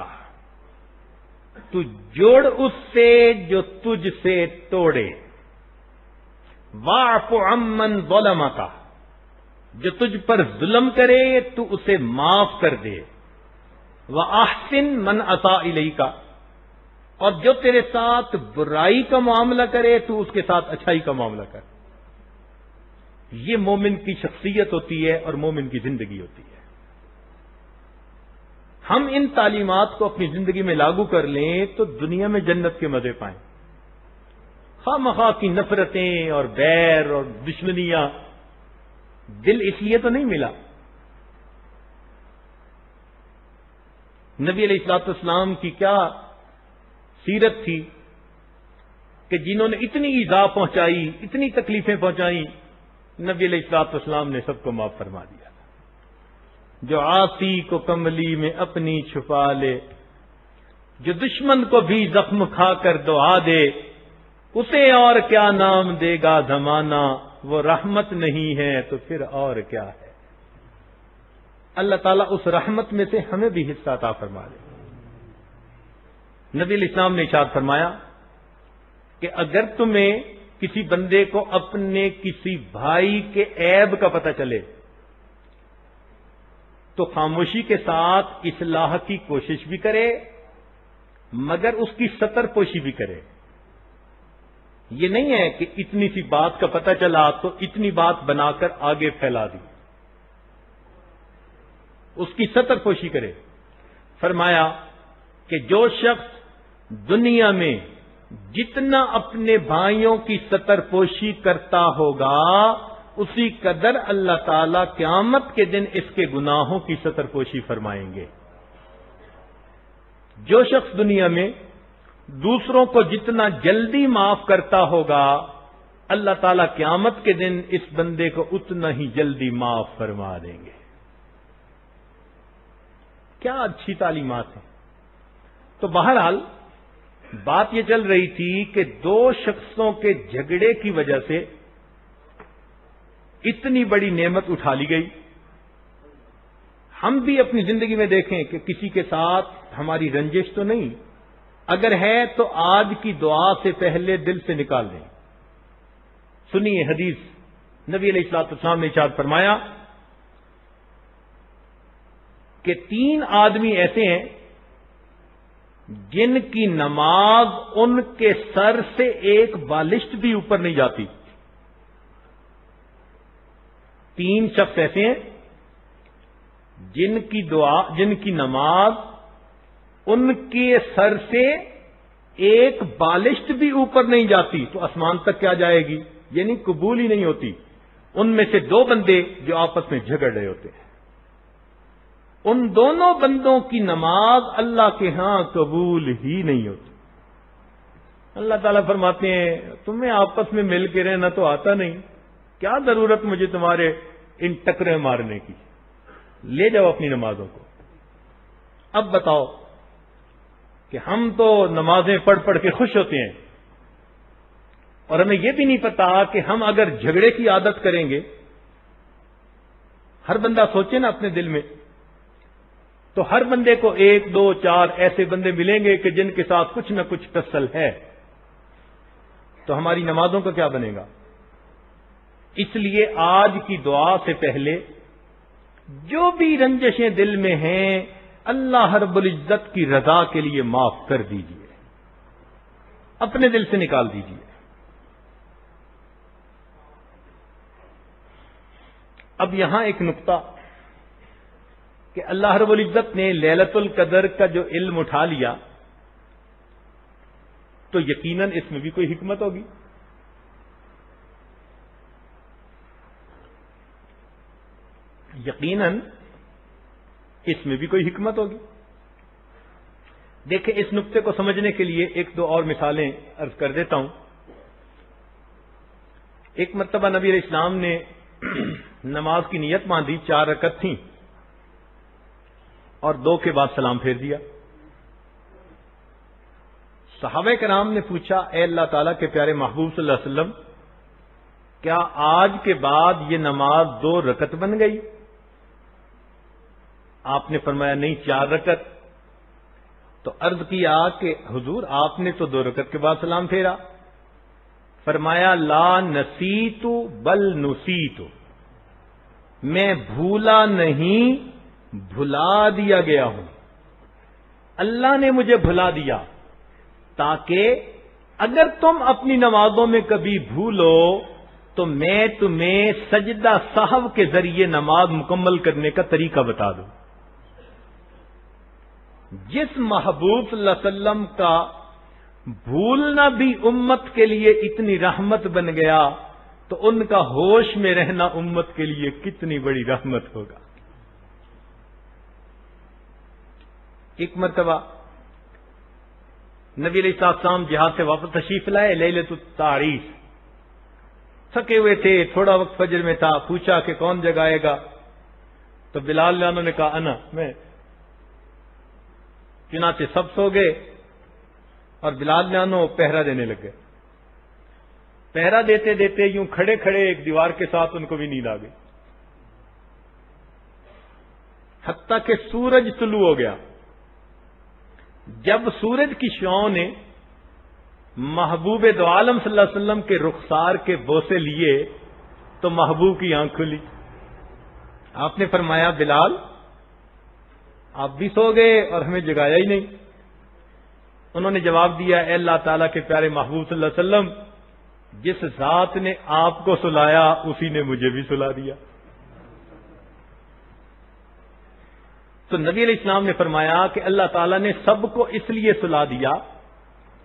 تو جوڑ اس سے جو تجھ سے توڑے، واعف عمن ظلمک، جو تجھ پر ظلم کرے تو اسے معاف کر دے، وَأَحْسِن مَنْ أَسَاءَ إِلَيْكَ، اور جو تیرے ساتھ برائی کا معاملہ کرے تو اس کے ساتھ اچھائی کا معاملہ کر۔ یہ مومن کی شخصیت ہوتی ہے اور مومن کی زندگی ہوتی ہے۔ ہم ان تعلیمات کو اپنی زندگی میں لاگو کر لیں تو دنیا میں جنت کے مزے پائیں۔ خواہ مخواہ کی نفرتیں اور بیر اور دشمنیاں، دل اس لیے تو نہیں ملا۔ نبی علیہ الصلوۃ والسلام کی کیا سیرت تھی کہ جنہوں نے اتنی ایذا پہنچائی، اتنی تکلیفیں پہنچائیں، نبی علیہ الصلوۃ والسلام نے سب کو معاف فرما دیا۔ جو عاصی کو کملی میں اپنی چھپا لے، جو دشمن کو بھی زخم کھا کر دعا دے، اسے اور کیا نام دے گا زمانہ، وہ رحمت نہیں ہے تو پھر اور کیا ہے۔ اللہ تعالیٰ اس رحمت میں سے ہمیں بھی حصہ عطا فرما دے۔ نبی علیہ السلام نے ارشاد فرمایا کہ اگر تمہیں کسی بندے کو اپنے کسی بھائی کے عیب کا پتہ چلے تو خاموشی کے ساتھ اصلاح کی کوشش بھی کرے، مگر اس کی ستر پوشی بھی کرے۔ یہ نہیں ہے کہ اتنی سی بات کا پتہ چلا تو اتنی بات بنا کر آگے پھیلا دی، اس کی ستر پوشی کرے۔ فرمایا کہ جو شخص دنیا میں جتنا اپنے بھائیوں کی ستر پوشی کرتا ہوگا، اسی قدر اللہ تعالیٰ قیامت کے دن اس کے گناہوں کی ستر پوشی فرمائیں گے۔ جو شخص دنیا میں دوسروں کو جتنا جلدی معاف کرتا ہوگا، اللہ تعالیٰ قیامت کے دن اس بندے کو اتنا ہی جلدی معاف فرما دیں گے۔ کیا اچھی تعلیمات ہیں۔ تو بہرحال بات یہ چل رہی تھی کہ دو شخصوں کے جھگڑے کی وجہ سے اتنی بڑی نعمت اٹھا لی گئی۔ ہم بھی اپنی زندگی میں دیکھیں کہ کسی کے ساتھ ہماری رنجش تو نہیں، اگر ہے تو آج کی دعا سے پہلے دل سے نکال دیں۔ سنیے حدیث، نبی علیہ الصلوۃ والسلام نے ارشاد فرمایا، کہ 3 آدمی ایسے ہیں جن کی نماز ان کے سر سے ایک بالشت بھی اوپر نہیں جاتی. 3 شخص ایسے ہیں جن کی نماز ان کے سر سے ایک بالشت بھی اوپر نہیں جاتی تو آسمان تک کیا جائے گی؟ یعنی قبول ہی نہیں ہوتی. ان میں سے 2 بندے جو آپس میں جھگڑ رہے ہوتے ہیں، ان دونوں بندوں کی نماز اللہ کے ہاں قبول ہی نہیں ہوتی. اللہ تعالیٰ فرماتے ہیں تمہیں آپس میں مل کے رہنا تو آتا نہیں، کیا ضرورت مجھے تمہارے ان ٹکرے مارنے کی، لے جاؤ اپنی نمازوں کو. اب بتاؤ کہ ہم تو نمازیں پڑھ پڑھ کے خوش ہوتے ہیں اور ہمیں یہ بھی نہیں پتا کہ ہم اگر جھگڑے کی عادت کریں گے، ہر بندہ سوچے نا اپنے دل میں، تو ہر بندے کو 1 2 4 ایسے بندے ملیں گے کہ جن کے ساتھ کچھ نہ کچھ ٹسل ہے، تو ہماری نمازوں کا کیا بنے گا؟ اس لیے آج کی دعا سے پہلے جو بھی رنجشیں دل میں ہیں اللہ رب العزت کی رضا کے لیے معاف کر دیجئے، اپنے دل سے نکال دیجئے. اب یہاں ایک نقطہ کہ اللہ رب العزت نے لیلۃ القدر کا جو علم اٹھا لیا تو یقیناً اس میں بھی کوئی حکمت ہوگی. یقیناً اس میں بھی کوئی حکمت ہوگی. دیکھیں اس نقطے کو سمجھنے کے لیے 1 2 اور مثالیں عرض کر دیتا ہوں. ایک مرتبہ نبی علیہ السلام نے نماز کی نیت باندھی، 4 رکعت تھیں اور 2 کے بعد سلام پھیر دیا. صحابہ کرام نے پوچھا اے اللہ تعالیٰ کے پیارے محبوب صلی اللہ علیہ وسلم، کیا آج کے بعد یہ نماز 2 رکعت بن گئی؟ آپ نے فرمایا نہیں، 4 رکعت. تو عرض کیا کہ حضور آپ نے تو 2 رکعت کے بعد سلام پھیرا. فرمایا لا نسیت بل نسیت، میں بھولا نہیں بھلا دیا گیا ہوں. اللہ نے مجھے بھلا دیا تاکہ اگر تم اپنی نمازوں میں کبھی بھولو تو میں تمہیں سجدہ سہو کے ذریعے نماز مکمل کرنے کا طریقہ بتا دوں. جس محبوب صلی اللہ علیہ وسلم کا بھولنا بھی امت کے لیے اتنی رحمت بن گیا تو ان کا ہوش میں رہنا امت کے لیے کتنی بڑی رحمت ہوگا. ایک مرتبہ نبی علیہ السلام جہاد سے واپس تشریف لائے، لیلۃ التعریس، تھکے ہوئے تھے، تھوڑا وقت فجر میں تھا. پوچھا کہ کون جگائے گا؟ تو بلال لانو نے کہا انا، میں. چنانچہ سب سو گئے اور بلال لانو پہرا دینے لگ گئے. پہرا دیتے دیتے یوں کھڑے کھڑے ایک دیوار کے ساتھ ان کو بھی نیند آ گئی، حتیٰ کہ سورج طلوع ہو گیا. جب سورج کی شعاعوں نے محبوب دو عالم صلی اللہ علیہ وسلم کے رخسار کے بوسے لیے تو محبوب کی آنکھ کھلی. آپ نے فرمایا بلال آپ بھی سو گئے اور ہمیں جگایا ہی نہیں. انہوں نے جواب دیا اے اللہ تعالیٰ کے پیارے محبوب صلی اللہ علیہ وسلم، جس ذات نے آپ کو سلایا اسی نے مجھے بھی سلا دیا. تو نبی علیہ السلام نے فرمایا کہ اللہ تعالیٰ نے سب کو اس لیے سلا دیا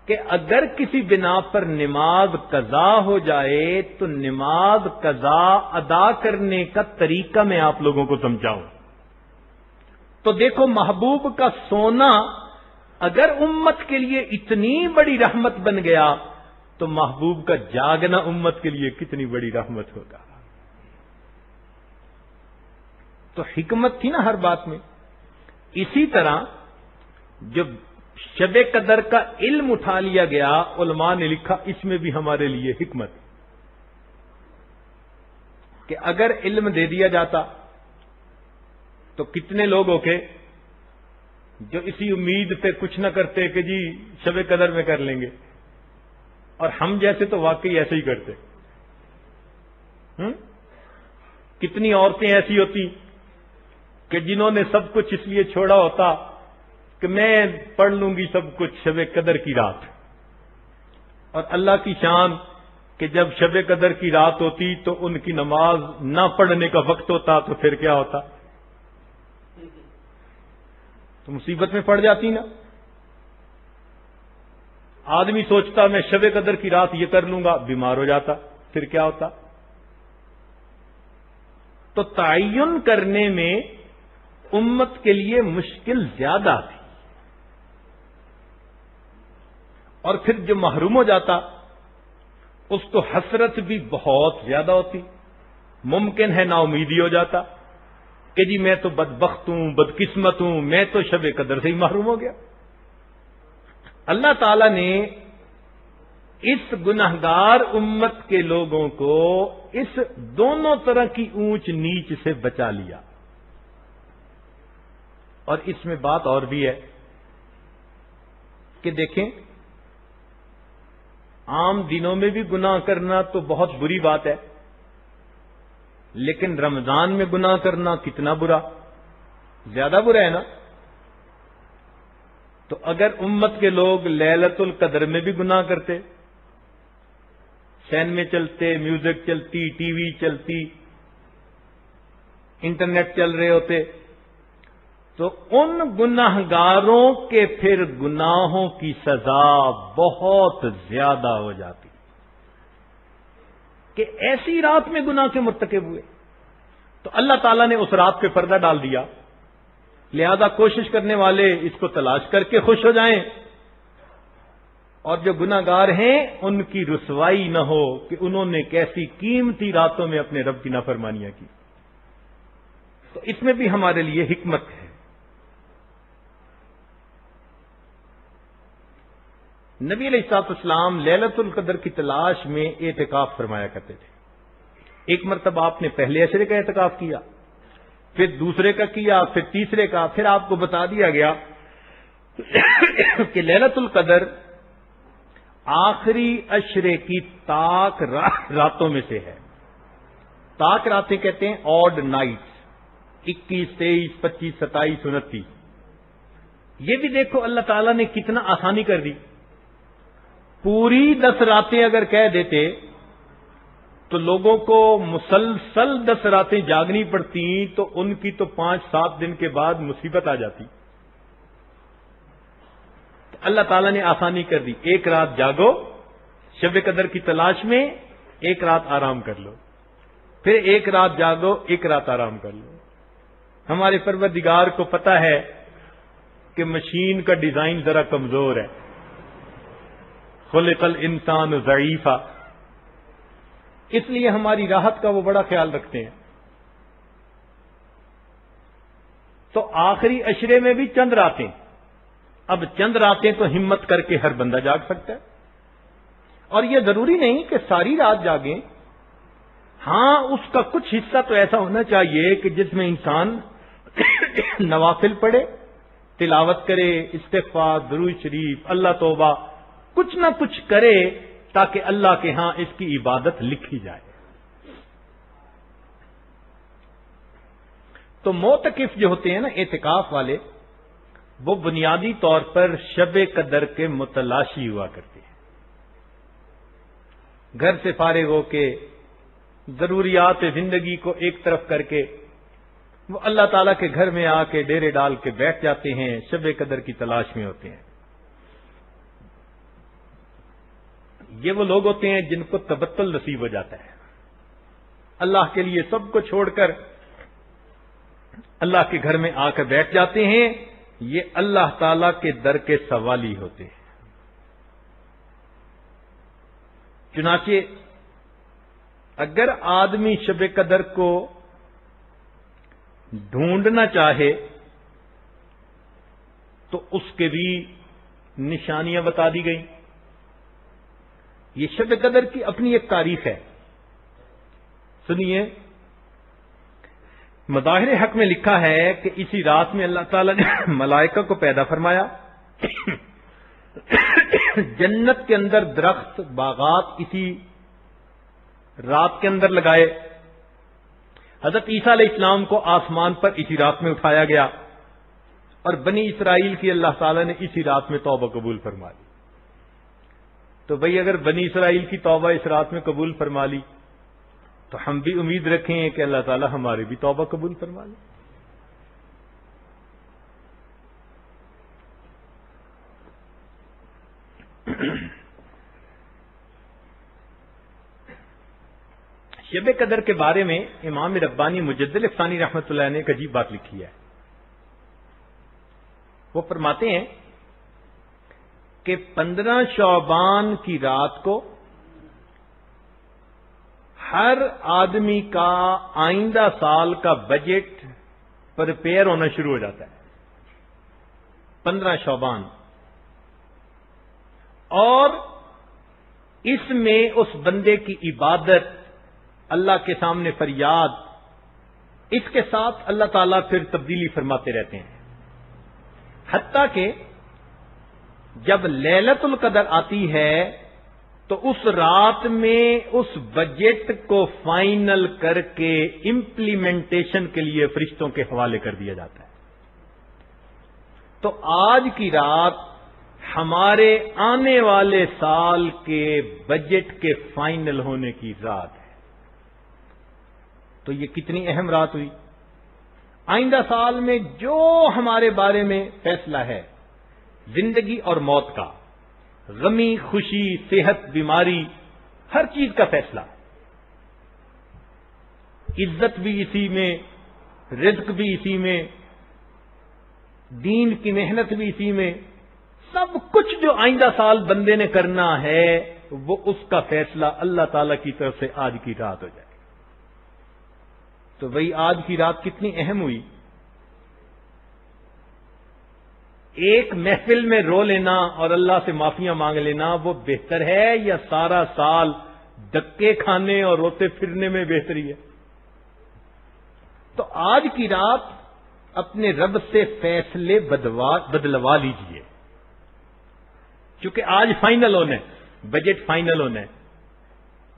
کہ اگر کسی بنا پر نماز قضا ہو جائے تو نماز قضا ادا کرنے کا طریقہ میں آپ لوگوں کو سمجھاؤں. تو دیکھو محبوب کا سونا اگر امت کے لیے اتنی بڑی رحمت بن گیا تو محبوب کا جاگنا امت کے لیے کتنی بڑی رحمت ہوگا. تو حکمت تھی نا ہر بات میں. اسی طرح جب شب قدر کا علم اٹھا لیا گیا، علماء نے لکھا اس میں بھی ہمارے لیے حکمت کہ اگر علم دے دیا جاتا تو کتنے لوگ ہو کے جو اسی امید پہ کچھ نہ کرتے کہ جی شب قدر میں کر لیں گے، اور ہم جیسے تو واقعی ایسے ہی کرتے. کتنی عورتیں ایسی ہوتی کہ جنہوں نے سب کچھ اس لیے چھوڑا ہوتا کہ میں پڑھ لوں گی سب کچھ شب قدر کی رات، اور اللہ کی شان کہ جب شب قدر کی رات ہوتی تو ان کی نماز نہ پڑھنے کا وقت ہوتا تو پھر کیا ہوتا؟ تو مصیبت میں پڑ جاتی نا۔ آدمی سوچتا میں شب قدر کی رات یہ کر لوں گا، بیمار ہو جاتا، پھر کیا ہوتا؟ تو تعین کرنے میں امت کے لیے مشکل زیادہ تھی، اور پھر جو محروم ہو جاتا اس کو حسرت بھی بہت زیادہ ہوتی، ممکن ہے نا امیدی ہو جاتا کہ جی میں تو بدبخت ہوں، بدقسمت ہوں، میں تو شب قدر سے ہی محروم ہو گیا۔ اللہ تعالی نے اس گنہگار امت کے لوگوں کو اس دونوں طرح کی اونچ نیچ سے بچا لیا۔ اور اس میں بات اور بھی ہے کہ دیکھیں، عام دنوں میں بھی گناہ کرنا تو بہت بری بات ہے، لیکن رمضان میں گناہ کرنا کتنا برا، زیادہ برا ہے نا۔ تو اگر امت کے لوگ لیلۃ القدر میں بھی گناہ کرتے، سین میں چلتے، میوزک چلتی، ٹی وی چلتی، انٹرنیٹ چل رہے ہوتے، تو ان گناہگاروں کے پھر گناہوں کی سزا بہت زیادہ ہو جاتی کہ ایسی رات میں گناہ کے مرتکب ہوئے۔ تو اللہ تعالیٰ نے اس رات پہ پردہ ڈال دیا، لہذا کوشش کرنے والے اس کو تلاش کر کے خوش ہو جائیں، اور جو گناہگار ہیں ان کی رسوائی نہ ہو کہ انہوں نے کیسی قیمتی راتوں میں اپنے رب کی نافرمانیاں کی۔ تو اس میں بھی ہمارے لیے حکمت ہے۔ نبی علیہ الصلوۃ والسلام لیلۃ القدر کی تلاش میں اعتکاف فرمایا کرتے تھے۔ ایک مرتبہ آپ نے پہلے عشرے کا اعتکاف کیا، پھر دوسرے کا کیا، پھر تیسرے کا، پھر آپ کو بتا دیا گیا کہ لیلۃ القدر آخری عشرے کی طاق راتوں میں سے ہے۔ طاق راتیں کہتے ہیں آڈ نائٹس، 21، 23، 25، 27، 29۔ یہ بھی دیکھو اللہ تعالیٰ نے کتنا آسانی کر دی۔ پوری 10 راتیں اگر کہہ دیتے تو لوگوں کو مسلسل 10 راتیں جاگنی پڑتی تو ان کی تو 5-7 دن کے بعد مصیبت آ جاتی۔ تو اللہ تعالیٰ نے آسانی کر دی، ایک رات جاگو شب قدر کی تلاش میں، ایک رات آرام کر لو، پھر ایک رات جاگو، ایک رات آرام کر لو۔ ہمارے پروردگار کو پتا ہے کہ مشین کا ڈیزائن ذرا کمزور ہے، خلق الانسان ضعیفا، اس لیے ہماری راحت کا وہ بڑا خیال رکھتے ہیں۔ تو آخری عشرے میں بھی چند راتیں، اب چند راتیں تو ہمت کر کے ہر بندہ جاگ سکتا ہے، اور یہ ضروری نہیں کہ ساری رات جاگیں، ہاں اس کا کچھ حصہ تو ایسا ہونا چاہیے کہ جس میں انسان نوافل پڑھے، تلاوت کرے، استغفار، درود شریف، اللہ توبہ، کچھ نہ کچھ کرے تاکہ اللہ کے ہاں اس کی عبادت لکھی جائے۔ تو معتکف جو ہوتے ہیں نا، اعتکاف والے، وہ بنیادی طور پر شب قدر کے متلاشی ہوا کرتے ہیں۔ گھر سے فارغ ہو کے، ضروریات زندگی کو ایک طرف کر کے، وہ اللہ تعالیٰ کے گھر میں آ کے ڈیرے ڈال کے بیٹھ جاتے ہیں، شب قدر کی تلاش میں ہوتے ہیں۔ یہ وہ لوگ ہوتے ہیں جن کو تبتل نصیب ہو جاتا ہے، اللہ کے لیے سب کو چھوڑ کر اللہ کے گھر میں آ کر بیٹھ جاتے ہیں۔ یہ اللہ تعالی کے در کے سوالی ہوتے ہیں۔ چنانچہ اگر آدمی شب قدر کو ڈھونڈنا چاہے تو اس کے بھی نشانیاں بتا دی گئیں۔ یہ شب قدر کی اپنی ایک تاریخ ہے، سنیے۔ مظاہر حق میں لکھا ہے کہ اسی رات میں اللہ تعالی نے ملائکہ کو پیدا فرمایا، جنت کے اندر درخت باغات اسی رات کے اندر لگائے، حضرت عیسیٰ علیہ السلام کو آسمان پر اسی رات میں اٹھایا گیا اور بنی اسرائیل کی اللہ تعالیٰ نے اسی رات میں توبہ قبول فرما لی. تو بھئی اگر بنی اسرائیل کی توبہ اس رات میں قبول فرما لی تو ہم بھی امید رکھیں کہ اللہ تعالیٰ ہماری بھی توبہ قبول فرما لے. شب قدر کے بارے میں امام ربانی مجدد ثانی رحمۃ اللہ نے ایک عجیب بات لکھی ہے. وہ فرماتے ہیں کہ 15 شعبان کی رات کو ہر آدمی کا آئندہ سال کا بجٹ پریپیئر ہونا شروع ہو جاتا ہے. 15 شعبان. اور اس میں اس بندے کی عبادت، اللہ کے سامنے فریاد، اس کے ساتھ اللہ تعالیٰ پھر تبدیلی فرماتے رہتے ہیں. حتیٰ کہ جب لیلۃ القدر آتی ہے تو اس رات میں اس بجٹ کو فائنل کر کے امپلیمنٹیشن کے لیے فرشتوں کے حوالے کر دیا جاتا ہے. تو آج کی رات ہمارے آنے والے سال کے بجٹ کے فائنل ہونے کی رات ہے. تو یہ کتنی اہم رات ہوئی. آئندہ سال میں جو ہمارے بارے میں فیصلہ ہے، زندگی اور موت کا، غمی خوشی، صحت بیماری، ہر چیز کا فیصلہ، عزت بھی اسی میں، رزق بھی اسی میں، دین کی محنت بھی اسی میں، سب کچھ جو آئندہ سال بندے نے کرنا ہے وہ اس کا فیصلہ اللہ تعالی کی طرف سے آج کی رات ہو جائے. تو وہی آج کی رات کتنی اہم ہوئی. ایک محفل میں رو لینا اور اللہ سے معافیاں مانگ لینا وہ بہتر ہے یا سارا سال دھکے کھانے اور روتے پھرنے میں بہتری ہے؟ تو آج کی رات اپنے رب سے فیصلے بدلوا لیجئے، کیونکہ آج فائنل ہونا ہے، بجٹ فائنل ہونا ہے.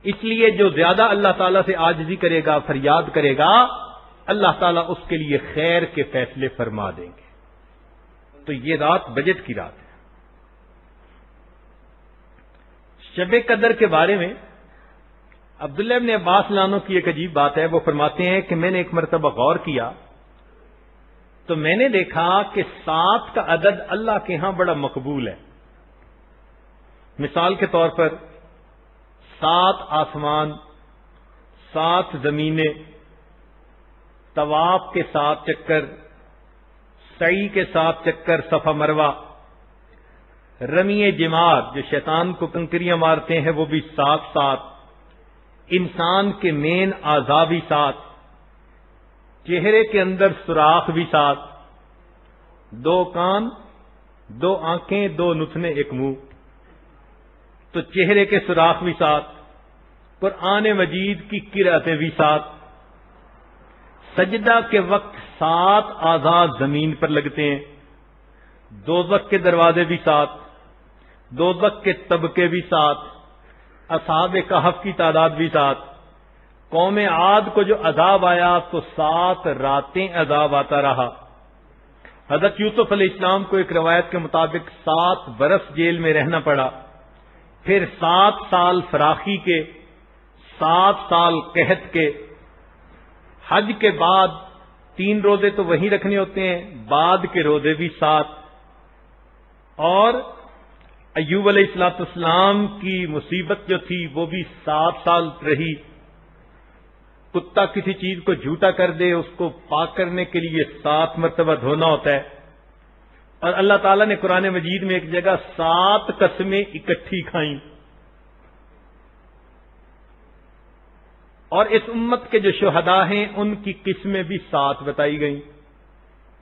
اس لیے جو زیادہ اللہ تعالیٰ سے عاجزی کرے گا، فریاد کرے گا، اللہ تعالیٰ اس کے لیے خیر کے فیصلے فرما دیں گے. تو یہ رات بجٹ کی رات ہے. شب قدر کے بارے میں عبداللہ ابن عباس لانو کی ایک عجیب بات ہے. وہ فرماتے ہیں کہ میں نے ایک مرتبہ غور کیا تو میں نے دیکھا کہ 7 کا عدد اللہ کے ہاں بڑا مقبول ہے. مثال کے طور پر 7 آسمان، 7 زمینیں، طواف کے 7 چکر، سعی کے 7 چکر صفا مروہ، رمی جمار جو شیطان کو کنکریاں مارتے ہیں وہ بھی 7، انسان کے مین اعضاء بھی 7، چہرے کے اندر سوراخ بھی 7، 2 کان، 2 آنکھیں، 2 نتنے، 1 منہ، تو چہرے کے سوراخ بھی 7، قرآن مجید کی قرأتیں بھی 7، سجدہ کے وقت 7 اعضاء زمین پر لگتے ہیں، دوزخ کے دروازے بھی 7، دوزخ کے طبقے بھی 7، اصحاب کہف کی تعداد بھی 7، قوم عاد کو جو عذاب آیا تو 7 راتیں عذاب آتا رہا. حضرت یوسف علیہ السلام کو ایک روایت کے مطابق 7 برس جیل میں رہنا پڑا، پھر 7 سال فراخی کے، 7 سال قحط کے. حج کے بعد 3 روزے تو وہیں رکھنے ہوتے ہیں، بعد کے روزے بھی 7. اور ایوب علیہ السلام کی مصیبت جو تھی وہ بھی 7 سال رہی. کتا کسی چیز کو جھوٹا کر دے اس کو پاک کرنے کے لیے 7 مرتبہ دھونا ہوتا ہے. اور اللہ تعالیٰ نے قرآن مجید میں ایک جگہ 7 قسمیں اکٹھی کھائیں. اور اس امت کے جو شہداء ہیں ان کی قسمیں بھی 7 بتائی گئیں.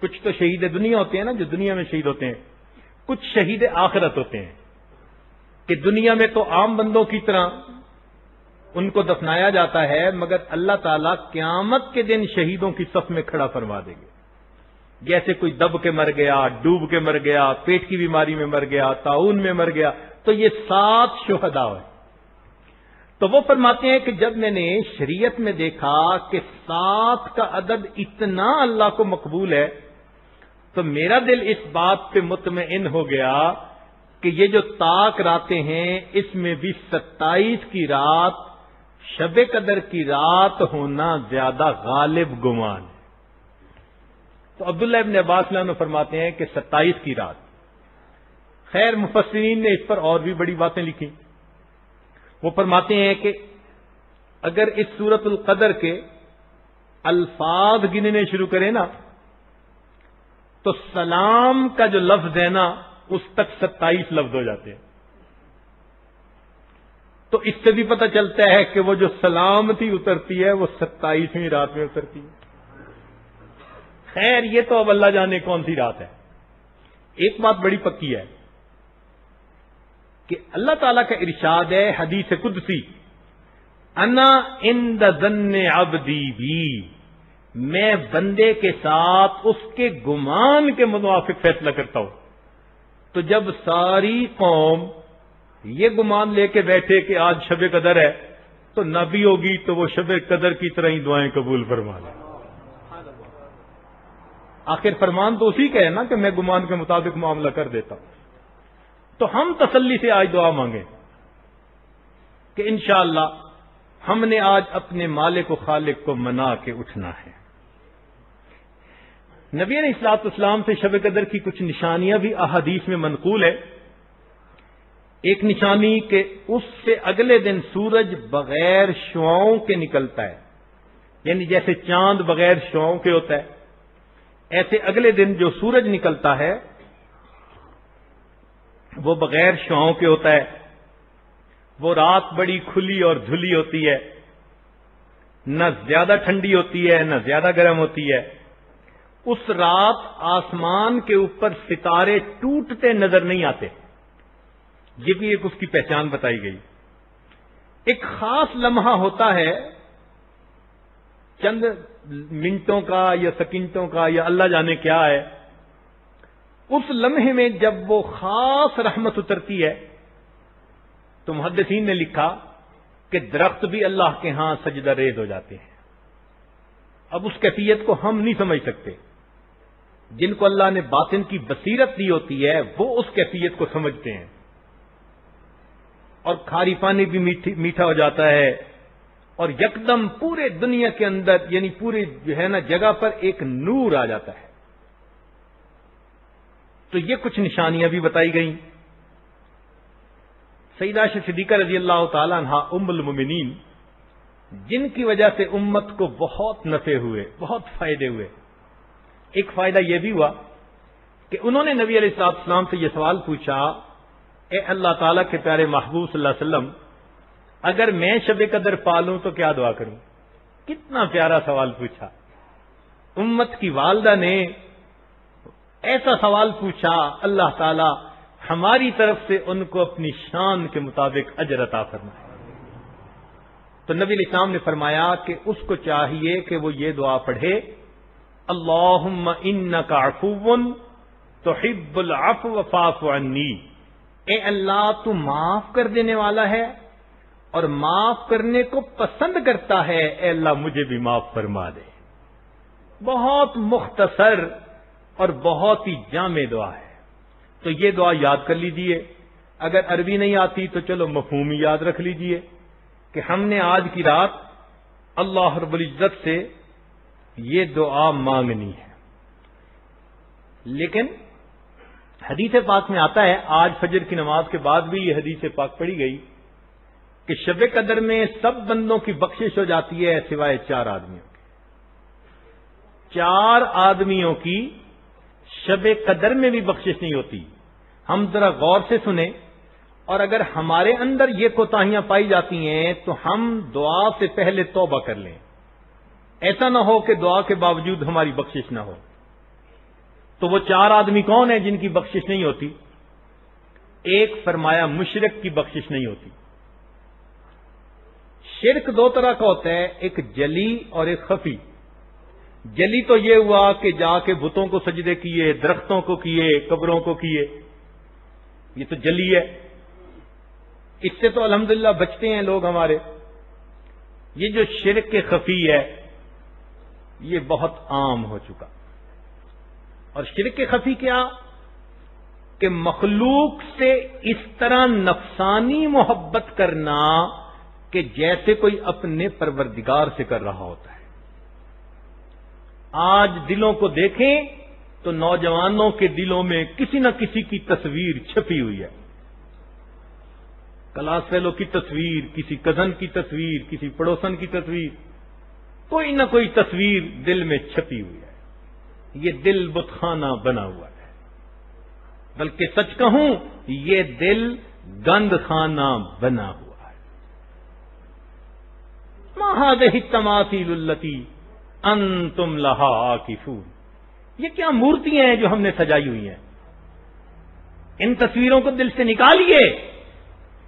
کچھ تو شہید دنیا ہوتے ہیں نا، جو دنیا میں شہید ہوتے ہیں، کچھ شہید آخرت ہوتے ہیں کہ دنیا میں تو عام بندوں کی طرح ان کو دفنایا جاتا ہے، مگر اللہ تعالیٰ قیامت کے دن شہیدوں کی صف میں کھڑا فرما دیں گے. جیسے کوئی دب کے مر گیا، ڈوب کے مر گیا، پیٹ کی بیماری میں مر گیا، طاعون میں مر گیا، تو یہ 7 شہداء ہیں. تو وہ فرماتے ہیں کہ جب میں نے شریعت میں دیکھا کہ 7 کا عدد اتنا اللہ کو مقبول ہے تو میرا دل اس بات پہ مطمئن ہو گیا کہ یہ جو طاق راتیں ہیں اس میں بھی 27 کی رات شب قدر کی رات ہونا زیادہ غالب گمان ہے۔ تو عبداللہ ابن عباس عنہ فرماتے ہیں کہ 27 کی رات۔ خیر مفسرین نے اس پر اور بھی بڑی باتیں لکھی۔ وہ فرماتے ہیں کہ اگر اس سورۃ القدر کے الفاظ گننے شروع کریں نا تو سلام کا جو لفظ ہے نا اس تک 27 لفظ ہو جاتے ہیں۔ تو اس سے بھی پتہ چلتا ہے کہ وہ جو سلامتی اترتی ہے وہ 27ویں رات میں اترتی ہے۔ خیر یہ تو اب اللہ جانے کون سی رات ہے۔ ایک بات بڑی پکی ہے کہ اللہ تعالیٰ کا ارشاد ہے حدیث قدسی، انا عند ظن عبدی بی، میں بندے کے ساتھ اس کے گمان کے موافق فیصلہ کرتا ہوں۔ تو جب ساری قوم یہ گمان لے کے بیٹھے کہ آج شب قدر ہے تو نبی ہوگی تو وہ شب قدر کی طرح ہی دعائیں قبول فرما لے۔ آخر فرمان تو اسی کا ہے نا کہ میں گمان کے مطابق معاملہ کر دیتا ہوں۔ تو ہم تسلی سے آج دعا مانگیں کہ انشاءاللہ ہم نے آج اپنے مالک و خالق کو منا کے اٹھنا ہے۔ نبی علیہ الصلوۃ والسلام سے شب قدر کی کچھ نشانیاں بھی احادیث میں منقول ہے۔ ایک نشانی کہ اس سے اگلے دن سورج بغیر شعاؤں کے نکلتا ہے، یعنی جیسے چاند بغیر شعاؤں کے ہوتا ہے ایسے اگلے دن جو سورج نکلتا ہے وہ بغیر شعاؤں کے ہوتا ہے۔ وہ رات بڑی کھلی اور دھلی ہوتی ہے، نہ زیادہ ٹھنڈی ہوتی ہے نہ زیادہ گرم ہوتی ہے۔ اس رات آسمان کے اوپر ستارے ٹوٹتے نظر نہیں آتے، یہ بھی ایک اس کی پہچان بتائی گئی۔ ایک خاص لمحہ ہوتا ہے چند منٹوں کا یا سیکنڈوں کا یا اللہ جانے کیا ہے، اس لمحے میں جب وہ خاص رحمت اترتی ہے تو محدثین نے لکھا کہ درخت بھی اللہ کے ہاں سجدہ ریز ہو جاتے ہیں۔ اب اس کیفیت کو ہم نہیں سمجھ سکتے، جن کو اللہ نے باطن کی بصیرت دی ہوتی ہے وہ اس کیفیت کو سمجھتے ہیں۔ اور کھاری پانی بھی میٹھا ہو جاتا ہے اور یکدم پورے دنیا کے اندر یعنی پورے جو ہے نا جگہ پر ایک نور آ جاتا ہے۔ تو یہ کچھ نشانیاں بھی بتائی گئیں۔ سیدہ عائشہ صدیقہ رضی اللہ تعالی عنہا ام المومنین، جن کی وجہ سے امت کو بہت نفع ہوئے، بہت فائدے ہوئے۔ ایک فائدہ یہ بھی ہوا کہ انہوں نے نبی علیہ الصلوۃ والسلام سے یہ سوال پوچھا، اے اللہ تعالیٰ کے پیارے محبوب صلی اللہ علیہ وسلم، اگر میں شب قدر پالوں تو کیا دعا کروں؟ کتنا پیارا سوال پوچھا۔ امت کی والدہ نے ایسا سوال پوچھا، اللہ تعالیٰ ہماری طرف سے ان کو اپنی شان کے مطابق اجر عطا فرمائے۔ تو نبی علیہ السلام نے فرمایا کہ اس کو چاہیے کہ وہ یہ دعا پڑھے، اللہم انک عفو تحب العفو فاعف عنی، اے اللہ تو معاف کر دینے والا ہے اور معاف کرنے کو پسند کرتا ہے، اے اللہ مجھے بھی معاف فرما دے۔ بہت مختصر اور بہت ہی جامع دعا ہے، تو یہ دعا یاد کر لیجئے۔ اگر عربی نہیں آتی تو چلو مفہوم ہی یاد رکھ لیجئے کہ ہم نے آج کی رات اللہ رب العزت سے یہ دعا مانگنی ہے۔ لیکن حدیث پاک میں آتا ہے، آج فجر کی نماز کے بعد بھی یہ حدیث پاک پڑھی گئی کہ شب قدر میں سب بندوں کی بخشش ہو جاتی ہے سوائے 4 آدمیوں کی۔ 4 آدمیوں کی شب قدر میں بھی بخشش نہیں ہوتی۔ ہم ذرا غور سے سنیں، اور اگر ہمارے اندر یہ کوتاہیاں پائی جاتی ہیں تو ہم دعا سے پہلے توبہ کر لیں، ایسا نہ ہو کہ دعا کے باوجود ہماری بخشش نہ ہو۔ تو وہ 4 آدمی کون ہیں جن کی بخشش نہیں ہوتی؟ ایک فرمایا مشرک کی بخشش نہیں ہوتی۔ شرک 2 طرح کا ہوتا ہے، ایک جلی اور ایک خفی۔ جلی تو یہ ہوا کہ جا کے بتوں کو سجدے کیے، درختوں کو کیے، قبروں کو کیے، یہ تو جلی ہے۔ اس سے تو الحمدللہ بچتے ہیں لوگ ہمارے. یہ جو شرک خفی ہے یہ بہت عام ہو چکا. اور شرک خفی کیا کہ مخلوق سے اس طرح نفسانی محبت کرنا کہ جیسے کوئی اپنے پروردگار سے کر رہا ہوتا ہے. آج دلوں کو دیکھیں تو نوجوانوں کے دلوں میں کسی نہ کسی کی تصویر چھپی ہوئی ہے. کلاس فیلو کی تصویر، کسی کزن کی تصویر، کسی پڑوسن کی تصویر، کوئی نہ کوئی تصویر دل میں چھپی ہوئی ہے. یہ دل بت خانہ بنا ہوا ہے. بلکہ سچ کہوں یہ دل گند خانہ بنا ہوا ہے. ما هذه التماثيل التي انتم لها عاكفون. یہ کیا مورتیاں ہیں جو ہم نے سجائی ہوئی ہیں. ان تصویروں کو دل سے نکالیے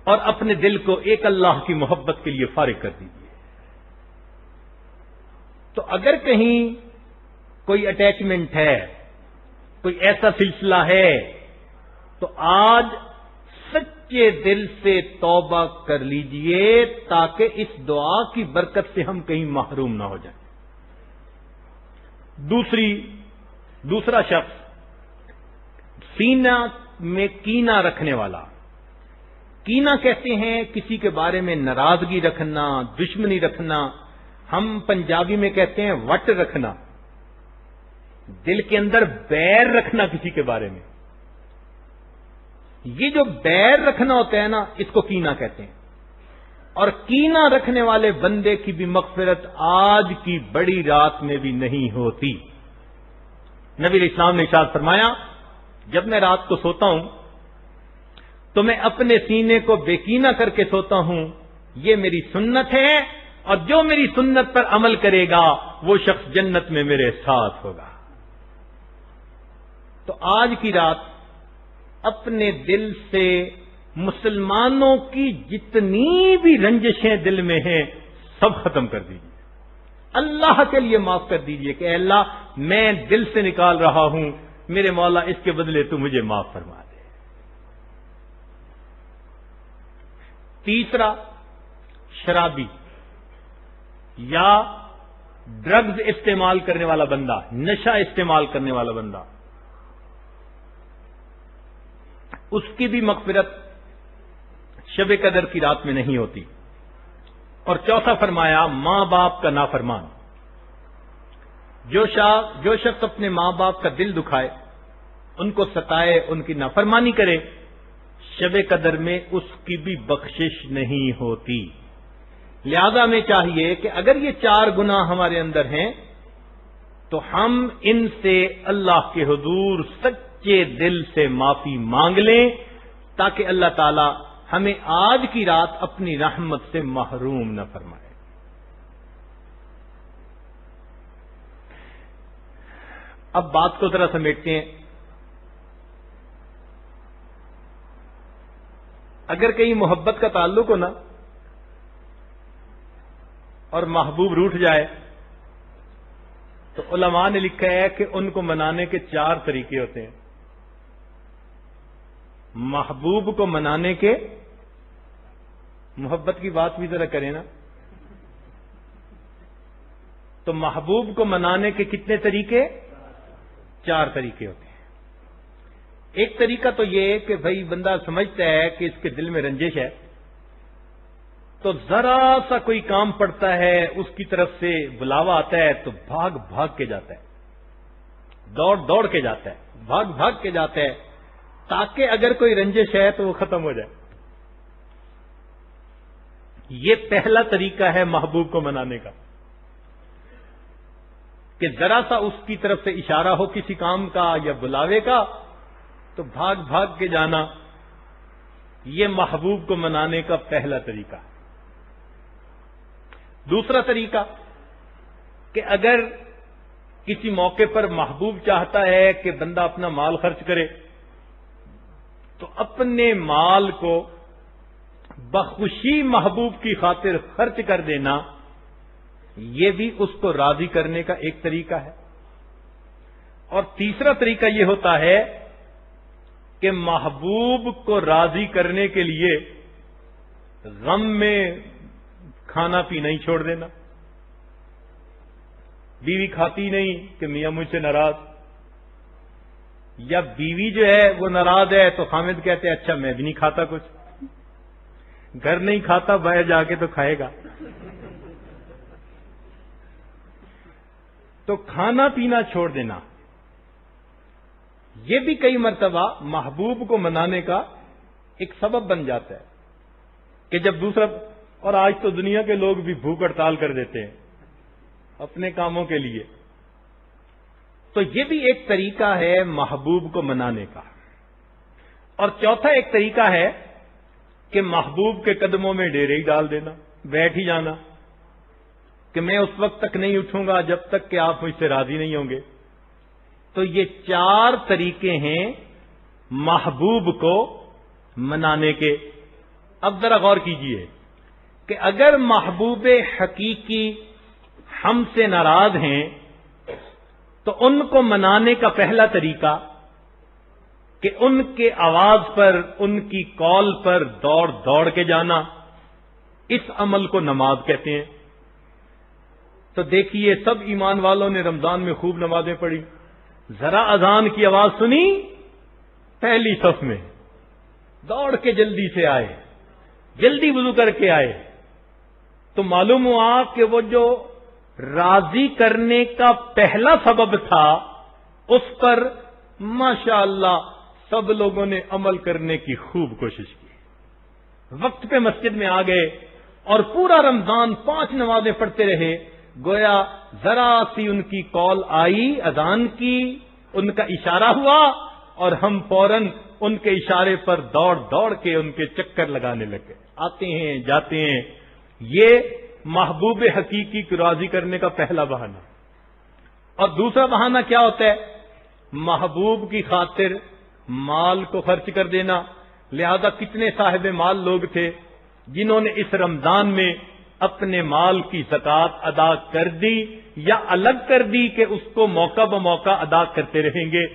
اور اپنے دل کو ایک اللہ کی محبت کے لیے فارغ کر دیجیے. تو اگر کہیں کوئی اٹیچمنٹ ہے، کوئی ایسا سلسلہ ہے، تو آج سچے دل سے توبہ کر لیجئے تاکہ اس دعا کی برکت سے ہم کہیں محروم نہ ہو جائیں. دوسرا شخص سینہ میں کینہ رکھنے والا. کینہ کہتے ہیں کسی کے بارے میں ناراضگی رکھنا، دشمنی رکھنا. ہم پنجابی میں کہتے ہیں وٹ رکھنا، دل کے اندر بیر رکھنا کسی کے بارے میں. یہ جو بیر رکھنا ہوتا ہے نا، اس کو کینہ کہتے ہیں. اور کینہ رکھنے والے بندے کی بھی مغفرت آج کی بڑی رات میں بھی نہیں ہوتی. نبی علیہ السلام نے ارشاد فرمایا، جب میں رات کو سوتا ہوں تو میں اپنے سینے کو بے کینہ کر کے سوتا ہوں. یہ میری سنت ہے، اور جو میری سنت پر عمل کرے گا وہ شخص جنت میں میرے ساتھ ہوگا. تو آج کی رات اپنے دل سے مسلمانوں کی جتنی بھی رنجشیں دل میں ہیں سب ختم کر دیجیے. اللہ کے لیے معاف کر دیجیے کہ اے اللہ میں دل سے نکال رہا ہوں، میرے مولا اس کے بدلے تو مجھے معاف فرما دے. تیسرا، شرابی یا ڈرگز استعمال کرنے والا بندہ، نشہ استعمال کرنے والا بندہ، اس کی بھی مغفرت شب قدر کی رات میں نہیں ہوتی. اور چوتھا فرمایا، ماں باپ کا نافرمان. جو شخص اپنے ماں باپ کا دل دکھائے، ان کو ستائے، ان کی نافرمانی کرے، شب قدر میں اس کی بھی بخشش نہیں ہوتی. لہذا ہمیں چاہیے کہ اگر یہ 4 گناہ ہمارے اندر ہیں تو ہم ان سے اللہ کے حضور سچے دل سے معافی مانگ لیں تاکہ اللہ تعالی ہمیں آج کی رات اپنی رحمت سے محروم نہ فرمائے. اب بات کو ذرا سمیٹتے ہیں. اگر کہیں محبت کا تعلق ہو نا اور محبوب روٹھ جائے تو علماء نے لکھا ہے کہ ان کو منانے کے 4 طریقے ہوتے ہیں. محبوب کو منانے کے، محبت کی بات بھی ذرا کریں نا، تو محبوب کو منانے کے کتنے طریقے؟ 4 طریقے ہوتے ہیں. ایک طریقہ تو یہ کہ بھائی بندہ سمجھتا ہے کہ اس کے دل میں رنجش ہے، تو ذرا سا کوئی کام پڑتا ہے، اس کی طرف سے بلاوا آتا ہے تو بھاگ بھاگ کے جاتا ہے، دوڑ دوڑ کے جاتا ہے، بھاگ بھاگ کے جاتا ہے تاکہ اگر کوئی رنجش ہے تو وہ ختم ہو جائے. یہ پہلا طریقہ ہے محبوب کو منانے کا کہ ذرا سا اس کی طرف سے اشارہ ہو کسی کام کا یا بلاوے کا تو بھاگ بھاگ کے جانا. یہ محبوب کو منانے کا پہلا طریقہ. دوسرا طریقہ کہ اگر کسی موقع پر محبوب چاہتا ہے کہ بندہ اپنا مال خرچ کرے تو اپنے مال کو بخوشی محبوب کی خاطر خرچ کر دینا، یہ بھی اس کو راضی کرنے کا ایک طریقہ ہے. اور تیسرا طریقہ یہ ہوتا ہے کہ محبوب کو راضی کرنے کے لیے غم میں کھانا پینا ہی چھوڑ دینا. بیوی کھاتی نہیں کہ میاں مجھ سے ناراض، یا بیوی جو ہے وہ ناراض ہے تو خامد کہتے ہیں اچھا میں بھی نہیں کھاتا کچھ. گھر نہیں کھاتا باہر جا کے تو کھائے گا. تو کھانا پینا چھوڑ دینا یہ بھی کئی مرتبہ محبوب کو منانے کا ایک سبب بن جاتا ہے کہ جب دوسرا، اور آج تو دنیا کے لوگ بھی بھوک ہڑتال کر دیتے ہیں اپنے کاموں کے لیے، تو یہ بھی ایک طریقہ ہے محبوب کو منانے کا. اور چوتھا ایک طریقہ ہے کہ محبوب کے قدموں میں ڈیرے ہی ڈال دینا، بیٹھ ہی جانا کہ میں اس وقت تک نہیں اٹھوں گا جب تک کہ آپ مجھ سے راضی نہیں ہوں گے. تو یہ 4 طریقے ہیں محبوب کو منانے کے. اب ذرا غور کیجئے کہ اگر محبوب حقیقی ہم سے ناراض ہیں تو ان کو منانے کا پہلا طریقہ کہ ان کے آواز پر، ان کی کال پر دوڑ دوڑ کے جانا، اس عمل کو نماز کہتے ہیں. تو دیکھیے سب ایمان والوں نے رمضان میں خوب نمازیں پڑھی، ذرا اذان کی آواز سنی پہلی صف میں دوڑ کے جلدی سے آئے، جلدی وضو کر کے آئے. تو معلوم ہوا کہ وہ جو راضی کرنے کا پہلا سبب تھا اس پر ماشاءاللہ سب لوگوں نے عمل کرنے کی خوب کوشش کی. وقت پہ مسجد میں آ گئے اور پورا رمضان 5 نمازیں پڑھتے رہے. گویا ذرا سی ان کی کال آئی اذان کی، ان کا اشارہ ہوا اور ہم فوراً ان کے اشارے پر دوڑ دوڑ کے ان کے چکر لگانے لگے، آتے ہیں جاتے ہیں. یہ محبوب حقیقی کو راضی کرنے کا پہلا بہانہ. اور دوسرا بہانہ کیا ہوتا ہے؟ محبوب کی خاطر مال کو خرچ کر دینا. لہذا کتنے صاحب مال لوگ تھے جنہوں نے اس رمضان میں اپنے مال کی زکوٰۃ ادا کر دی یا الگ کر دی کہ اس کو موقع بموقع ادا کرتے رہیں گے.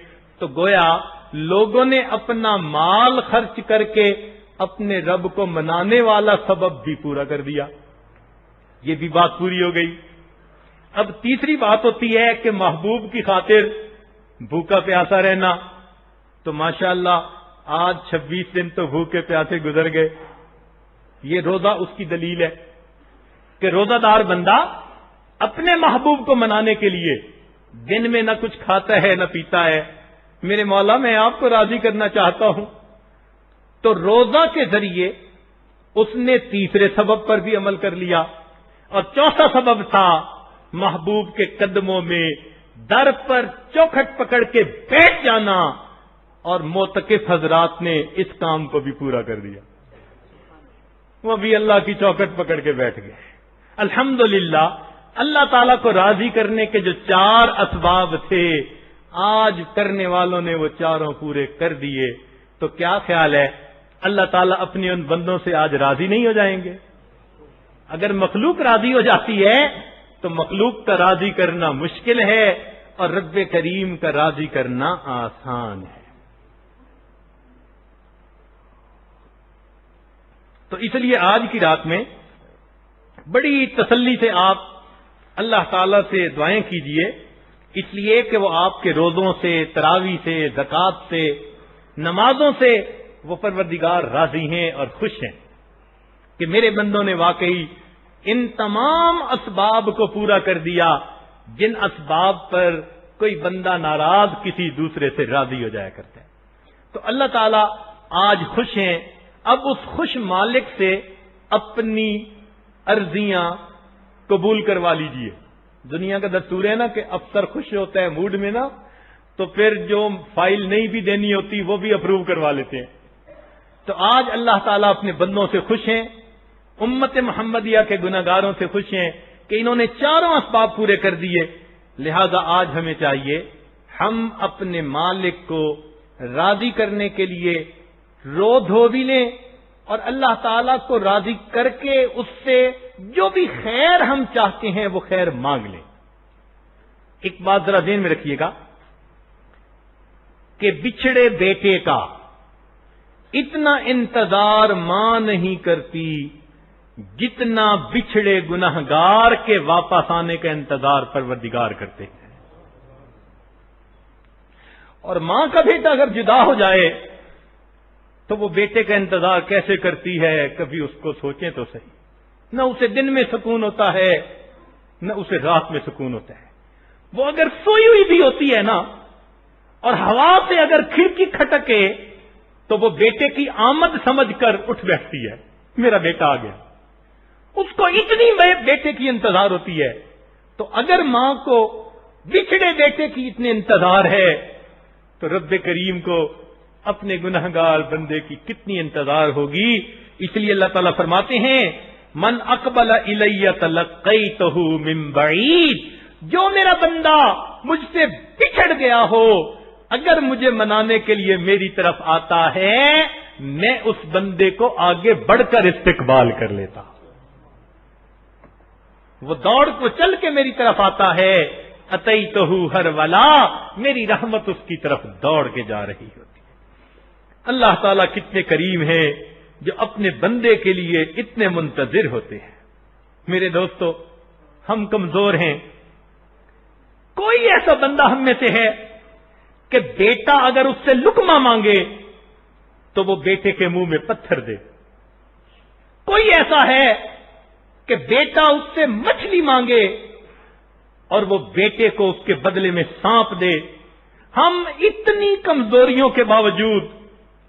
تو گویا لوگوں نے اپنا مال خرچ کر کے اپنے رب کو منانے والا سبب بھی پورا کر دیا. یہ بھی بات پوری ہو گئی. اب تیسری بات ہوتی ہے کہ محبوب کی خاطر بھوکا پیاسا رہنا. تو ماشاءاللہ آج 26 دن تو بھوکے پیاسے گزر گئے. یہ روزہ اس کی دلیل ہے کہ روزہ دار بندہ اپنے محبوب کو منانے کے لیے دن میں نہ کچھ کھاتا ہے نہ پیتا ہے. میرے مولا میں آپ کو راضی کرنا چاہتا ہوں. تو روزہ کے ذریعے اس نے تیسرے سبب پر بھی عمل کر لیا. اور چوتھا سبب تھا محبوب کے قدموں میں در پر چوکھٹ پکڑ کے بیٹھ جانا، اور معتکف حضرات نے اس کام کو بھی پورا کر دیا. وہ بھی اللہ کی چوکھٹ پکڑ کے بیٹھ گئے. الحمدللہ اللہ تعالیٰ کو راضی کرنے کے جو 4 اسباب تھے آج کرنے والوں نے وہ 4 پورے کر دیے. تو کیا خیال ہے اللہ تعالیٰ اپنی ان بندوں سے آج راضی نہیں ہو جائیں گے؟ اگر مخلوق راضی ہو جاتی ہے تو مخلوق کا راضی کرنا مشکل ہے اور رب کریم کا راضی کرنا آسان ہے. تو اس لیے آج کی رات میں بڑی تسلی سے آپ اللہ تعالی سے دعائیں کیجئے، اس لیے کہ وہ آپ کے روزوں سے، تراویح سے، زکوٰۃ سے، نمازوں سے وہ پروردگار راضی ہیں اور خوش ہیں کہ میرے بندوں نے واقعی ان تمام اسباب کو پورا کر دیا جن اسباب پر کوئی بندہ ناراض کسی دوسرے سے راضی ہو جایا کرتا ہے. تو اللہ تعالیٰ آج خوش ہیں. اب اس خوش مالک سے اپنی عرضیاں قبول کروا لیجئے. دنیا کا دستور ہے نا کہ افسر خوش ہوتا ہے موڈ میں نا تو پھر جو فائل نہیں بھی دینی ہوتی وہ بھی اپروو کروا لیتے ہیں. تو آج اللہ تعالیٰ اپنے بندوں سے خوش ہیں، امت محمدیہ کے گناہگاروں سے خوش ہیں کہ انہوں نے 4 اسباب پورے کر دیے. لہذا آج ہمیں چاہیے ہم اپنے مالک کو راضی کرنے کے لیے رو دھو بھی لیں اور اللہ تعالیٰ کو راضی کر کے اس سے جو بھی خیر ہم چاہتے ہیں وہ خیر مانگ لیں. ایک بات ذرا ذہن میں رکھیے گا کہ بچھڑے بیٹے کا اتنا انتظار ماں نہیں کرتی جتنا بچھڑے گنہگار کے واپس آنے کا انتظار پروردگار کرتے ہیں. اور ماں کا بیٹا اگر جدا ہو جائے تو وہ بیٹے کا انتظار کیسے کرتی ہے، کبھی اس کو سوچیں تو صحیح. نہ اسے دن میں سکون ہوتا ہے نہ اسے رات میں سکون ہوتا ہے. وہ اگر سوئی ہوئی بھی ہوتی ہے نا اور ہوا سے اگر کھڑکی کھٹکے تو وہ بیٹے کی آمد سمجھ کر اٹھ بیٹھتی ہے، میرا بیٹا آ گیا. اس کو اتنی بیٹے کی انتظار ہوتی ہے. تو اگر ماں کو بچھڑے بیٹے کی اتنے انتظار ہے تو رب کریم کو اپنے گنہگار بندے کی کتنی انتظار ہوگی. اس لیے اللہ تعالیٰ فرماتے ہیں من اقبل الی تلقیتہ من بعید، جو میرا بندہ مجھ سے بچھڑ گیا ہو اگر مجھے منانے کے لیے میری طرف آتا ہے میں اس بندے کو آگے بڑھ کر استقبال کر لیتا. وہ دوڑ کو چل کے میری طرف آتا ہے، اتیتہ ہر ولا، میری رحمت اس کی طرف دوڑ کے جا رہی ہوتی ہے. اللہ تعالیٰ کتنے کریم ہیں جو اپنے بندے کے لیے اتنے منتظر ہوتے ہیں. میرے دوستو، ہم کمزور ہیں. کوئی ایسا بندہ ہم میں سے ہے کہ بیٹا اگر اس سے لقمہ مانگے تو وہ بیٹے کے منہ میں پتھر دے؟ کوئی ایسا ہے کہ بیٹا اس سے مچھلی مانگے اور وہ بیٹے کو اس کے بدلے میں سانپ دے؟ ہم اتنی کمزوریوں کے باوجود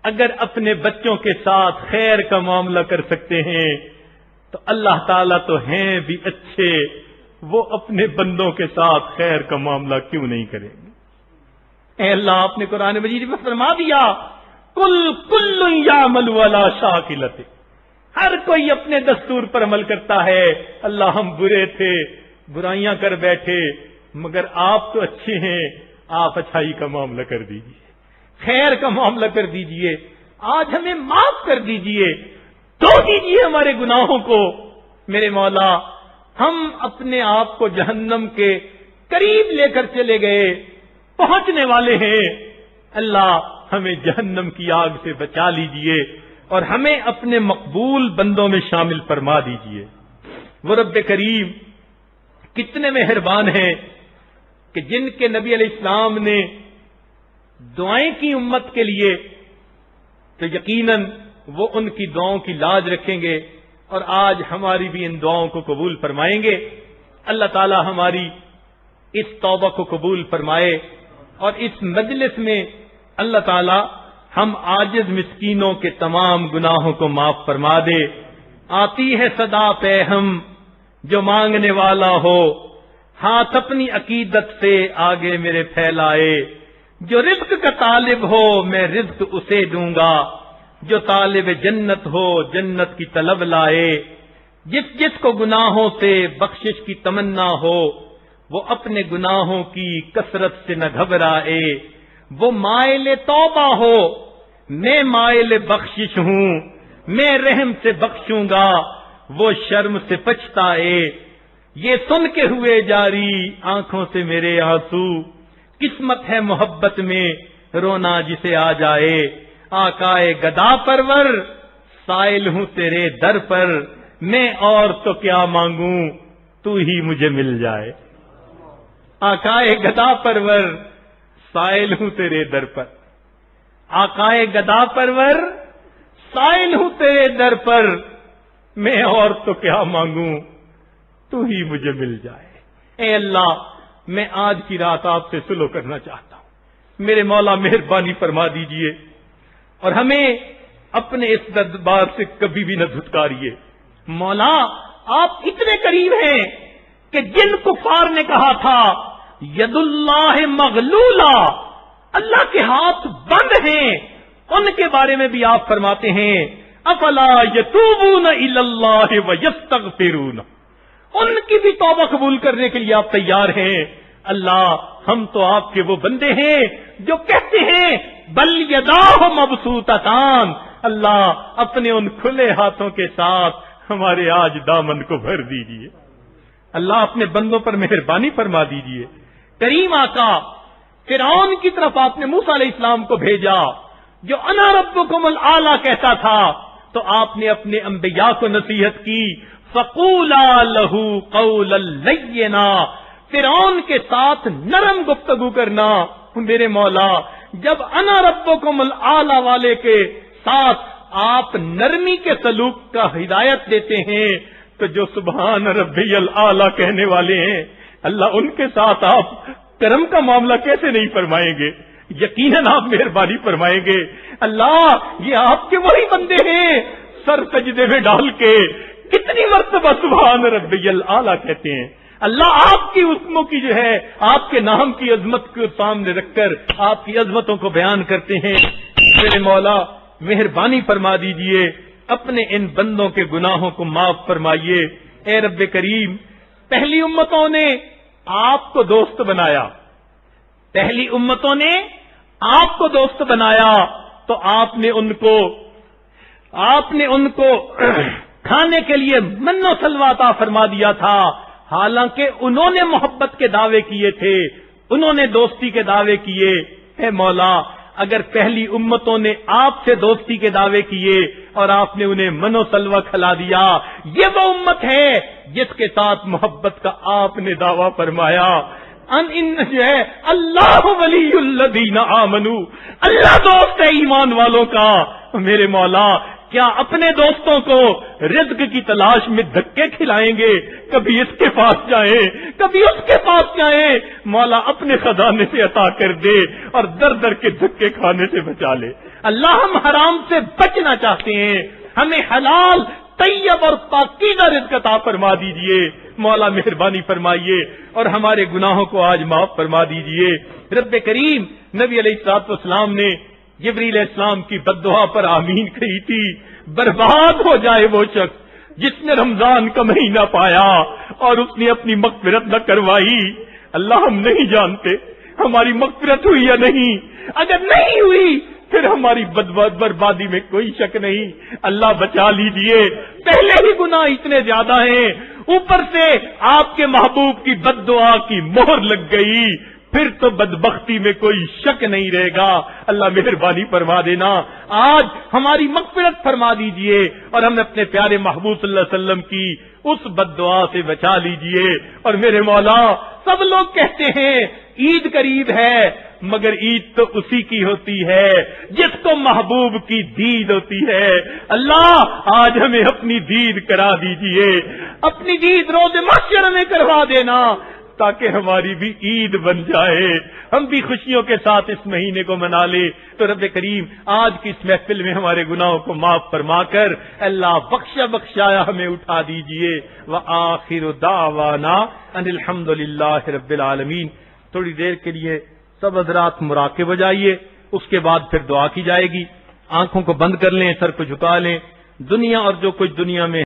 اگر اپنے بچوں کے ساتھ خیر کا معاملہ کر سکتے ہیں تو اللہ تعالیٰ تو ہیں بھی اچھے، وہ اپنے بندوں کے ساتھ خیر کا معاملہ کیوں نہیں کریں گے؟ اے اللہ، آپ نے قرآن مجید میں فرما دیا کل یعمل علی شاکلتہ، ہر کوئی اپنے دستور پر عمل کرتا ہے. اللہ ہم برے تھے، برائیاں کر بیٹھے، مگر آپ تو اچھے ہیں، آپ اچھائی کا معاملہ کر دیجئے، خیر کا معاملہ کر دیجئے، آج ہمیں معاف کر دیجئے، دھو دیجئے ہمارے گناہوں کو. میرے مولا، ہم اپنے آپ کو جہنم کے قریب لے کر چلے گئے، پہنچنے والے ہیں. اللہ ہمیں جہنم کی آگ سے بچا لیجئے اور ہمیں اپنے مقبول بندوں میں شامل فرما دیجئے. وہ رب کریم کتنے مہربان ہیں کہ جن کے نبی علیہ السلام نے دعائیں کی امت کے لیے تو یقیناً وہ ان کی دعاؤں کی لاج رکھیں گے اور آج ہماری بھی ان دعاؤں کو قبول فرمائیں گے. اللہ تعالی ہماری اس توبہ کو قبول فرمائے اور اس مجلس میں اللہ تعالی ہم عاجز مسکینوں کے تمام گناہوں کو معاف فرما دے. آتی ہے صدا پہ ہم جو مانگنے والا ہو، ہاتھ اپنی عقیدت سے آگے میرے پھیلائے. جو رزق کا طالب ہو میں رزق اسے دوں گا، جو طالب جنت ہو جنت کی طلب لائے. جس جس کو گناہوں سے بخشش کی تمنا ہو وہ اپنے گناہوں کی کثرت سے نہ گھبرائے. وہ مائل توبہ ہو میں مائل بخشش ہوں، میں رحم سے بخشوں گا، وہ شرم سے پچھتائے. یہ سن کے ہوئے جاری آنکھوں سے میرے آنسو، قسمت ہے محبت میں رونا جسے آ جائے. آقائے گدا پرور سائل ہوں تیرے در پر، میں اور تو کیا مانگوں تو ہی مجھے مل جائے. آقائے گدا پرور سائل ہوں تیرے در پر، آقائے گدا پرور سائل ہوں تیرے در پر، میں اور تو کیا مانگوں تو ہی مجھے مل جائے. اے اللہ، میں آج کی رات آپ سے سلو کرنا چاہتا ہوں. میرے مولا مہربانی فرما دیجئے اور ہمیں اپنے اس دربار سے کبھی بھی نہ دھتکاریے. مولا، آپ اتنے قریب ہیں کہ جن کفار نے کہا تھا ید اللہ مغلولہ، اللہ کے ہاتھ بند ہیں، ان کے بارے میں بھی آپ فرماتے ہیں افلا یتوبون الی اللہ ویستغفرون، ان کی بھی توبہ قبول کرنے کے لیے آپ تیار ہیں. اللہ، ہم تو آپ کے وہ بندے ہیں جو کہتے ہیں بل یداہ مبسوطتان، اللہ اپنے ان کھلے ہاتھوں کے ساتھ ہمارے آج دامن کو بھر دیجئے. اللہ اپنے بندوں پر مہربانی فرما دیجئے. کریم آقا، فرعون کی طرف آپ نے موسیٰ علیہ السلام کو بھیجا جو انا ربکم الاعلی کہتا تھا، تو آپ نے اپنے انبیاء کو نصیحت کی، فَقُولَا لَهُ قَوْلًا لَيِّنًا، فرعون کے ساتھ نرم گفتگو کرنا۔ میرے مولا، جب انا ربکم الاعلی والے کے ساتھ آپ نرمی کے سلوک کا ہدایت دیتے ہیں تو جو سبحان ربی الاعلی کہنے والے ہیں، اللہ ان کے ساتھ آپ کرم کا معاملہ کیسے نہیں فرمائیں گے؟ یقیناً آپ مہربانی فرمائیں گے۔ اللہ، یہ آپ کے وہی بندے ہیں سر سجدے میں ڈال کے کتنی مرتبہ سبحان ربی الاعلی کہتے ہیں۔ اللہ آپ کی اسموں کی جو ہے، آپ کے نام کی عظمت کو سامنے رکھ کر آپ کی عظمتوں کو بیان کرتے ہیں۔ میرے مولا، مہربانی فرما دیجئے، اپنے ان بندوں کے گناہوں کو معاف فرمائیے۔ اے رب کریم، پہلی امتوں نے آپ کو دوست بنایا، پہلی امتوں نے آپ کو دوست بنایا تو آپ نے ان کو کھانے کے لیے من و سلوہ عطا فرما دیا تھا، حالانکہ انہوں نے محبت کے دعوے کیے تھے، انہوں نے دوستی کے دعوے کیے۔ اے مولا، اگر پہلی امتوں نے آپ سے دوستی کے دعوے کیے اور آپ نے انہیں من و سلوہ کھلا دیا، یہ وہ امت ہے جس کے ساتھ محبت کا آپ نے دعویٰ فرمایا۔ ان جو ہے اللہ ولی الذین آمنوا، اللہ دوست ہے ایمان والوں کا۔ میرے مولا، کیا اپنے دوستوں کو رزق کی تلاش میں دھکے کھلائیں گے؟ کبھی اس کے پاس جائیں، کبھی اس کے پاس جائیں۔ مولا، اپنے خزانے سے عطا کر دے اور در در کے دھکے کھانے سے بچا لے۔ اللہ، ہم حرام سے بچنا چاہتے ہیں، ہمیں حلال طیب اور پاکیزہ رزق عطا فرما دیجئے۔ مولا، مہربانی فرمائیے اور ہمارے گناہوں کو آج معاف فرما دیجئے۔ رب کریم، نبی علیہ الصلوۃ والسلام نے جبریل علیہ السلام کی بد دعا پر آمین کہی تھی، برباد ہو جائے وہ شخص جس نے رمضان کا مہینہ پایا اور اس نے اپنی مغفرت نہ کروائی۔ اللہ، ہم نہیں جانتے ہماری مغفرت ہوئی یا نہیں، اگر نہیں ہوئی پھر ہماری بربادی میں کوئی شک نہیں۔ اللہ، بچا لیجئے، پہلے ہی گناہ اتنے زیادہ ہیں، اوپر سے آپ کے محبوب کی بد دعا کی مہر لگ گئی، پھر تو بدبختی میں کوئی شک نہیں رہے گا۔ اللہ، مہربانی فرما دینا، آج ہماری مغفرت فرما دیجئے اور ہم اپنے پیارے محبوب صلی اللہ علیہ وسلم کی اس بد دعا سے بچا لیجئے۔ اور میرے مولا، سب لوگ کہتے ہیں عید قریب ہے، مگر عید تو اسی کی ہوتی ہے جس کو محبوب کی دید ہوتی ہے۔ اللہ، آج ہمیں اپنی دید کرا دیجئے، اپنی دید روز محشر میں کروا دینا تاکہ ہماری بھی عید بن جائے، ہم بھی خوشیوں کے ساتھ اس مہینے کو منا لے۔ تو رب کریم، آج کی اس محفل میں ہمارے گناہوں کو معاف فرما کر اللہ بخشایا ہمیں اٹھا دیجئے۔ وآخر دعوانا ان الحمد للہ رب العالمین۔ تھوڑی دیر کے لیے سب حضرات مراقب ہو جائیے، اس کے بعد پھر دعا کی جائے گی۔ آنکھوں کو بند کر لیں، سر کو جھکا لیں۔ دنیا اور جو کچھ دنیا میں